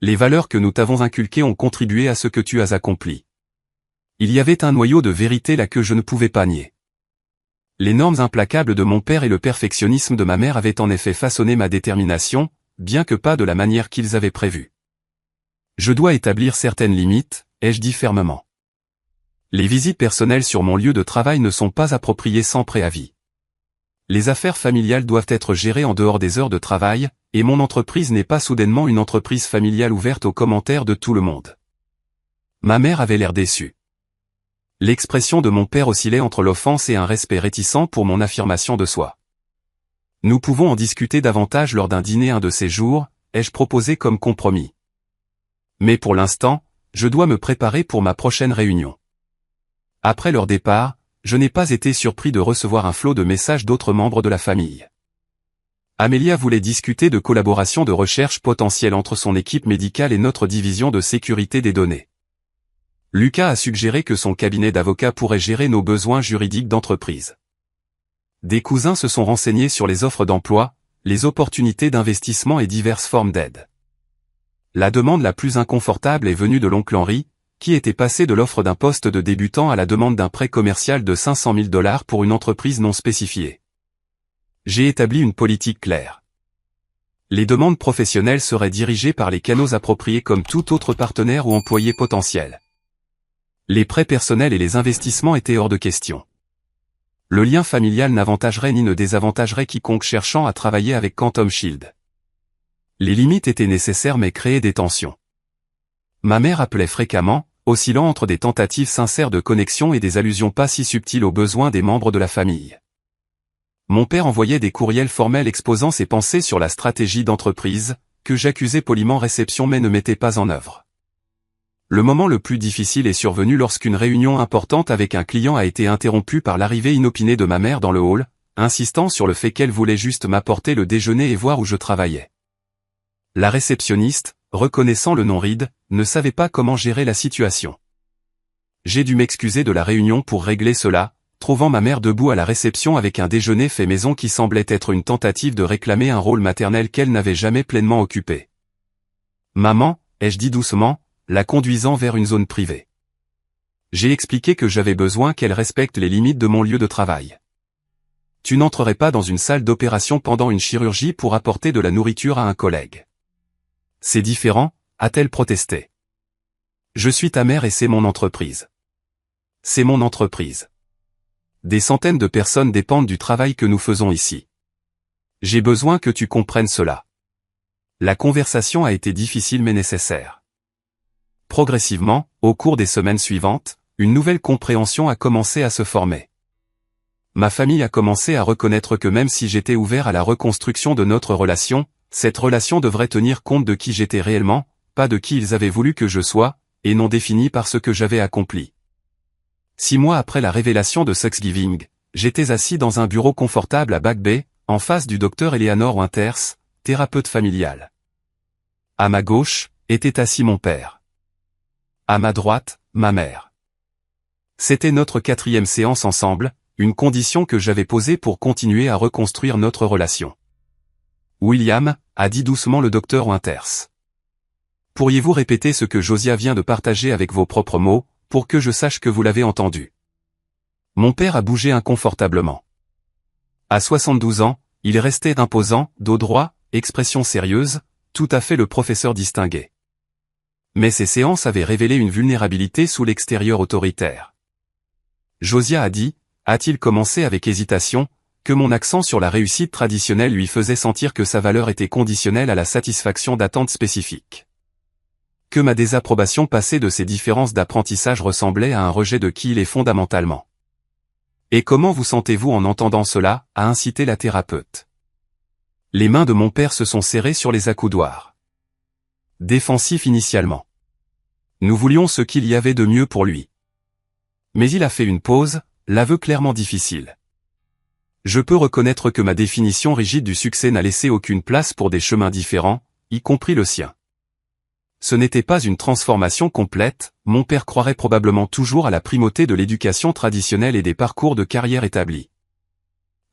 Les valeurs que nous t'avons inculquées ont contribué à ce que tu as accompli. Il y avait un noyau de vérité là que je ne pouvais pas nier. Les normes implacables de mon père et le perfectionnisme de ma mère avaient en effet façonné ma détermination, bien que pas de la manière qu'ils avaient prévue. Je dois établir certaines limites, ai-je dit fermement. Les visites personnelles sur mon lieu de travail ne sont pas appropriées sans préavis. Les affaires familiales doivent être gérées en dehors des heures de travail, et mon entreprise n'est pas soudainement une entreprise familiale ouverte aux commentaires de tout le monde. Ma mère avait l'air déçue. L'expression de mon père oscillait entre l'offense et un respect réticent pour mon affirmation de soi. Nous pouvons en discuter davantage lors d'un dîner un de ces jours, ai-je proposé comme compromis. Mais pour l'instant, je dois me préparer pour ma prochaine réunion. Après leur départ, je n'ai pas été surpris de recevoir un flot de messages d'autres membres de la famille. Amélia voulait discuter de collaboration de recherche potentielle entre son équipe médicale et notre division de sécurité des données. Lucas a suggéré que son cabinet d'avocats pourrait gérer nos besoins juridiques d'entreprise. Des cousins se sont renseignés sur les offres d'emploi, les opportunités d'investissement et diverses formes d'aide. La demande la plus inconfortable est venue de l'oncle Henri, qui était passé de l'offre d'un poste de débutant à la demande d'un prêt commercial de 500 000 $ pour une entreprise non spécifiée. J'ai établi une politique claire. Les demandes professionnelles seraient dirigées par les canaux appropriés comme tout autre partenaire ou employé potentiel. Les prêts personnels et les investissements étaient hors de question. Le lien familial n'avantagerait ni ne désavantagerait quiconque cherchant à travailler avec Quantum Shield. Les limites étaient nécessaires mais créaient des tensions. Ma mère appelait fréquemment, oscillant entre des tentatives sincères de connexion et des allusions pas si subtiles aux besoins des membres de la famille. Mon père envoyait des courriels formels exposant ses pensées sur la stratégie d'entreprise, que j'accusais poliment réception mais ne mettais pas en œuvre. Le moment le plus difficile est survenu lorsqu'une réunion importante avec un client a été interrompue par l'arrivée inopinée de ma mère dans le hall, insistant sur le fait qu'elle voulait juste m'apporter le déjeuner et voir où je travaillais. La réceptionniste, reconnaissant le non-ride, ne savait pas comment gérer la situation. J'ai dû m'excuser de la réunion pour régler cela, trouvant ma mère debout à la réception avec un déjeuner fait maison qui semblait être une tentative de réclamer un rôle maternel qu'elle n'avait jamais pleinement occupé. « Maman », ai-je dit doucement, la conduisant vers une zone privée. J'ai expliqué que j'avais besoin qu'elle respecte les limites de mon lieu de travail. « Tu n'entrerais pas dans une salle d'opération pendant une chirurgie pour apporter de la nourriture à un collègue. »« C'est différent », a-t-elle protesté. « Je suis ta mère et c'est mon entreprise. »« C'est mon entreprise. Des centaines de personnes dépendent du travail que nous faisons ici. J'ai besoin que tu comprennes cela. » La conversation a été difficile mais nécessaire. Progressivement, au cours des semaines suivantes, une nouvelle compréhension a commencé à se former. Ma famille a commencé à reconnaître que même si j'étais ouvert à la reconstruction de notre relation, cette relation devrait tenir compte de qui j'étais réellement, pas de qui ils avaient voulu que je sois, et non définie par ce que j'avais accompli. 6 mois après la révélation de Thanksgiving, j'étais assis dans un bureau confortable à Back Bay, en face du docteur Eleanor Winters, thérapeute familial. À ma gauche, était assis mon père. À ma droite, ma mère. C'était notre 4e séance ensemble, une condition que j'avais posée pour continuer à reconstruire notre relation. William, a dit doucement le docteur Winters. Pourriez-vous répéter ce que Josiah vient de partager avec vos propres mots, pour que je sache que vous l'avez entendu? Mon père a bougé inconfortablement. À 72 ans, il restait imposant, dos droit, expression sérieuse, tout à fait le professeur distingué. Mais ces séances avaient révélé une vulnérabilité sous l'extérieur autoritaire. Josiah a dit, a-t-il commencé avec hésitation, que mon accent sur la réussite traditionnelle lui faisait sentir que sa valeur était conditionnelle à la satisfaction d'attentes spécifiques. Que ma désapprobation passée de ces différences d'apprentissage ressemblait à un rejet de qui il est fondamentalement. Et comment vous sentez-vous en entendant cela, a incité la thérapeute. Les mains de mon père se sont serrées sur les accoudoirs. Défensif initialement. Nous voulions ce qu'il y avait de mieux pour lui. Mais il a fait une pause, l'aveu clairement difficile. Je peux reconnaître que ma définition rigide du succès n'a laissé aucune place pour des chemins différents, y compris le sien. Ce n'était pas une transformation complète, mon père croirait probablement toujours à la primauté de l'éducation traditionnelle et des parcours de carrière établis.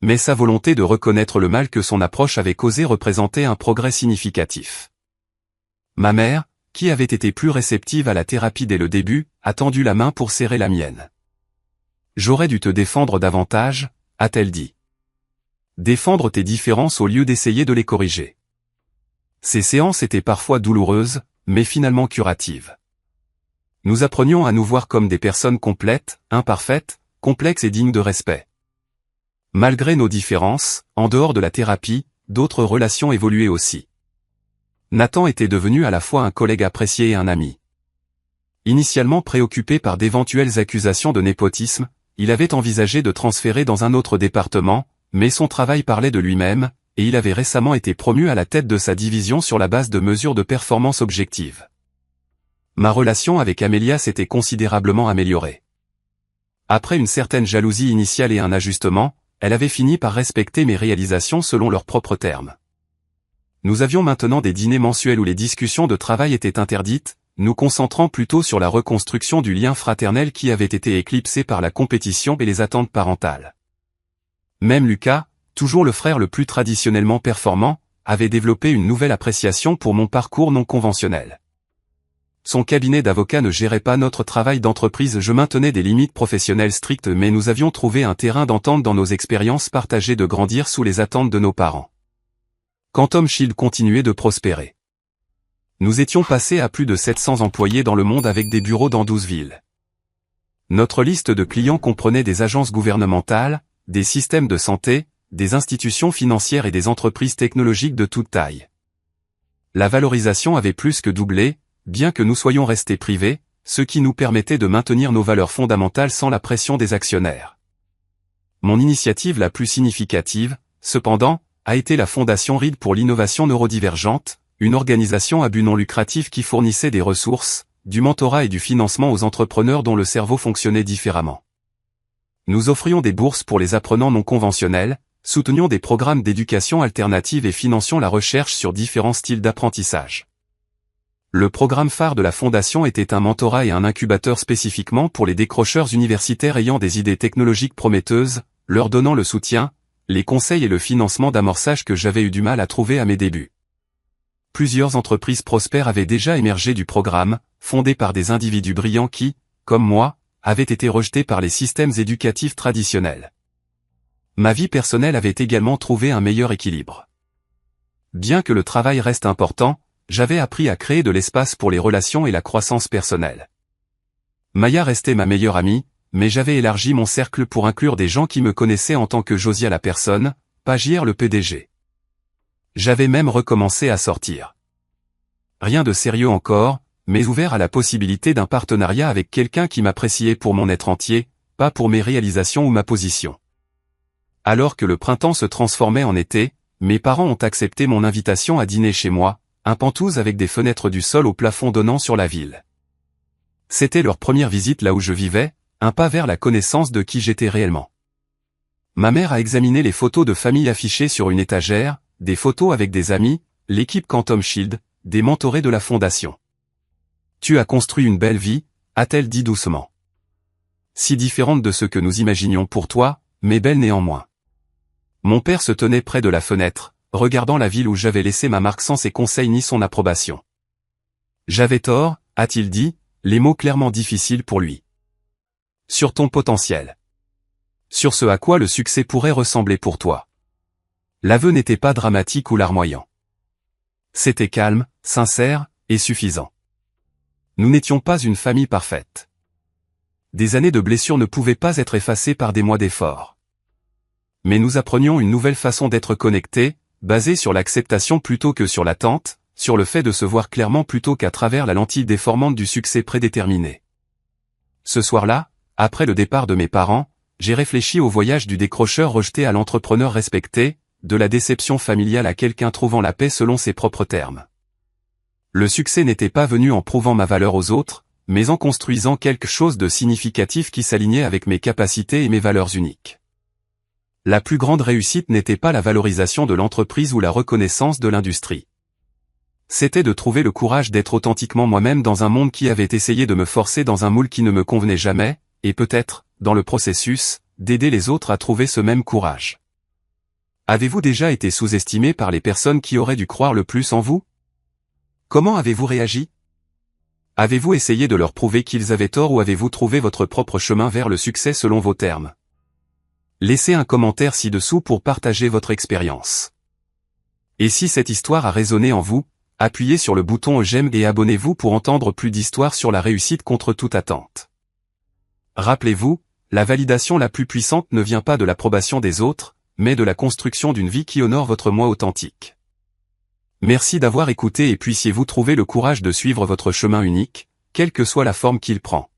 Mais sa volonté de reconnaître le mal que son approche avait causé représentait un progrès significatif. Ma mère, qui avait été plus réceptive à la thérapie dès le début, a tendu la main pour serrer la mienne. « J'aurais dû te défendre davantage », a-t-elle dit. Défendre tes différences au lieu d'essayer de les corriger. Ces séances étaient parfois douloureuses, mais finalement curatives. Nous apprenions à nous voir comme des personnes complètes, imparfaites, complexes et dignes de respect. Malgré nos différences, en dehors de la thérapie, d'autres relations évoluaient aussi. Nathan était devenu à la fois un collègue apprécié et un ami. Initialement préoccupé par d'éventuelles accusations de népotisme, il avait envisagé de transférer dans un autre département, mais son travail parlait de lui-même, et il avait récemment été promu à la tête de sa division sur la base de mesures de performance objectives. Ma relation avec Amelia s'était considérablement améliorée. Après une certaine jalousie initiale et un ajustement, elle avait fini par respecter mes réalisations selon leurs propres termes. Nous avions maintenant des dîners mensuels où les discussions de travail étaient interdites, nous concentrant plutôt sur la reconstruction du lien fraternel qui avait été éclipsé par la compétition et les attentes parentales. Même Lucas, toujours le frère le plus traditionnellement performant, avait développé une nouvelle appréciation pour mon parcours non conventionnel. son cabinet d'avocats ne gérait pas notre travail d'entreprise. Je maintenais des limites professionnelles strictes, mais nous avions trouvé un terrain d'entente dans nos expériences partagées de grandir sous les attentes de nos parents. Quantum Shield continuait de prospérer. Nous étions passés à plus de 700 employés dans le monde avec des bureaux dans 12 villes. Notre liste de clients comprenait des agences gouvernementales, des systèmes de santé, des institutions financières et des entreprises technologiques de toute taille. La valorisation avait plus que doublé, bien que nous soyons restés privés, ce qui nous permettait de maintenir nos valeurs fondamentales sans la pression des actionnaires. Mon initiative la plus significative, cependant, a été la Fondation Reed pour l'innovation neurodivergente, une organisation à but non lucratif qui fournissait des ressources, du mentorat et du financement aux entrepreneurs dont le cerveau fonctionnait différemment. Nous offrions des bourses pour les apprenants non conventionnels, soutenions des programmes d'éducation alternative et financions la recherche sur différents styles d'apprentissage. Le programme phare de la Fondation était un mentorat et un incubateur spécifiquement pour les décrocheurs universitaires ayant des idées technologiques prometteuses, leur donnant le soutien, les conseils et le financement d'amorçage que j'avais eu du mal à trouver à mes débuts. Plusieurs entreprises prospères avaient déjà émergé du programme, fondées par des individus brillants qui, comme moi, avaient été rejetés par les systèmes éducatifs traditionnels. Ma vie personnelle avait également trouvé un meilleur équilibre. Bien que le travail reste important, j'avais appris à créer de l'espace pour les relations et la croissance personnelle. Maya restait ma meilleure amie, mais j'avais élargi mon cercle pour inclure des gens qui me connaissaient en tant que Josia la personne, pas JR le PDG. J'avais même recommencé à sortir. Rien de sérieux encore, mais ouvert à la possibilité d'un partenariat avec quelqu'un qui m'appréciait pour mon être entier, pas pour mes réalisations ou ma position. Alors que le printemps se transformait en été, mes parents ont accepté mon invitation à dîner chez moi, un penthouse avec des fenêtres du sol au plafond donnant sur la ville. C'était leur première visite là où je vivais, un pas vers la connaissance de qui j'étais réellement. Ma mère a examiné les photos de famille affichées sur une étagère, des photos avec des amis, l'équipe Quantum Shield, des mentorés de la fondation. « Tu as construit une belle vie », a-t-elle dit doucement. « Si différente de ce que nous imaginions pour toi, mais belle néanmoins. » Mon père se tenait près de la fenêtre, regardant la ville où j'avais laissé ma marque sans ses conseils ni son approbation. « J'avais tort », a-t-il dit, les mots clairement difficiles pour lui. « Sur ton potentiel. Sur ce à quoi le succès pourrait ressembler pour toi. » L'aveu n'était pas dramatique ou larmoyant. C'était calme, sincère, et suffisant. Nous n'étions pas une famille parfaite. Des années de blessures ne pouvaient pas être effacées par des mois d'efforts. Mais nous apprenions une nouvelle façon d'être connectés, basée sur l'acceptation plutôt que sur l'attente, sur le fait de se voir clairement plutôt qu'à travers la lentille déformante du succès prédéterminé. Ce soir-là, après le départ de mes parents, j'ai réfléchi au voyage du décrocheur rejeté à l'entrepreneur respecté, de la déception familiale à quelqu'un trouvant la paix selon ses propres termes. Le succès n'était pas venu en prouvant ma valeur aux autres, mais en construisant quelque chose de significatif qui s'alignait avec mes capacités et mes valeurs uniques. La plus grande réussite n'était pas la valorisation de l'entreprise ou la reconnaissance de l'industrie. C'était de trouver le courage d'être authentiquement moi-même dans un monde qui avait essayé de me forcer dans un moule qui ne me convenait jamais, et peut-être, dans le processus, d'aider les autres à trouver ce même courage. Avez-vous déjà été sous-estimé par les personnes qui auraient dû croire le plus en vous? Comment avez-vous réagi? Avez-vous essayé de leur prouver qu'ils avaient tort ou avez-vous trouvé votre propre chemin vers le succès selon vos termes? Laissez un commentaire ci-dessous pour partager votre expérience. Et si cette histoire a résonné en vous, appuyez sur le bouton j'aime et abonnez-vous pour entendre plus d'histoires sur la réussite contre toute attente. Rappelez-vous, la validation la plus puissante ne vient pas de l'approbation des autres, mais de la construction d'une vie qui honore votre moi authentique. Merci d'avoir écouté et puissiez-vous trouver le courage de suivre votre chemin unique, quelle que soit la forme qu'il prend.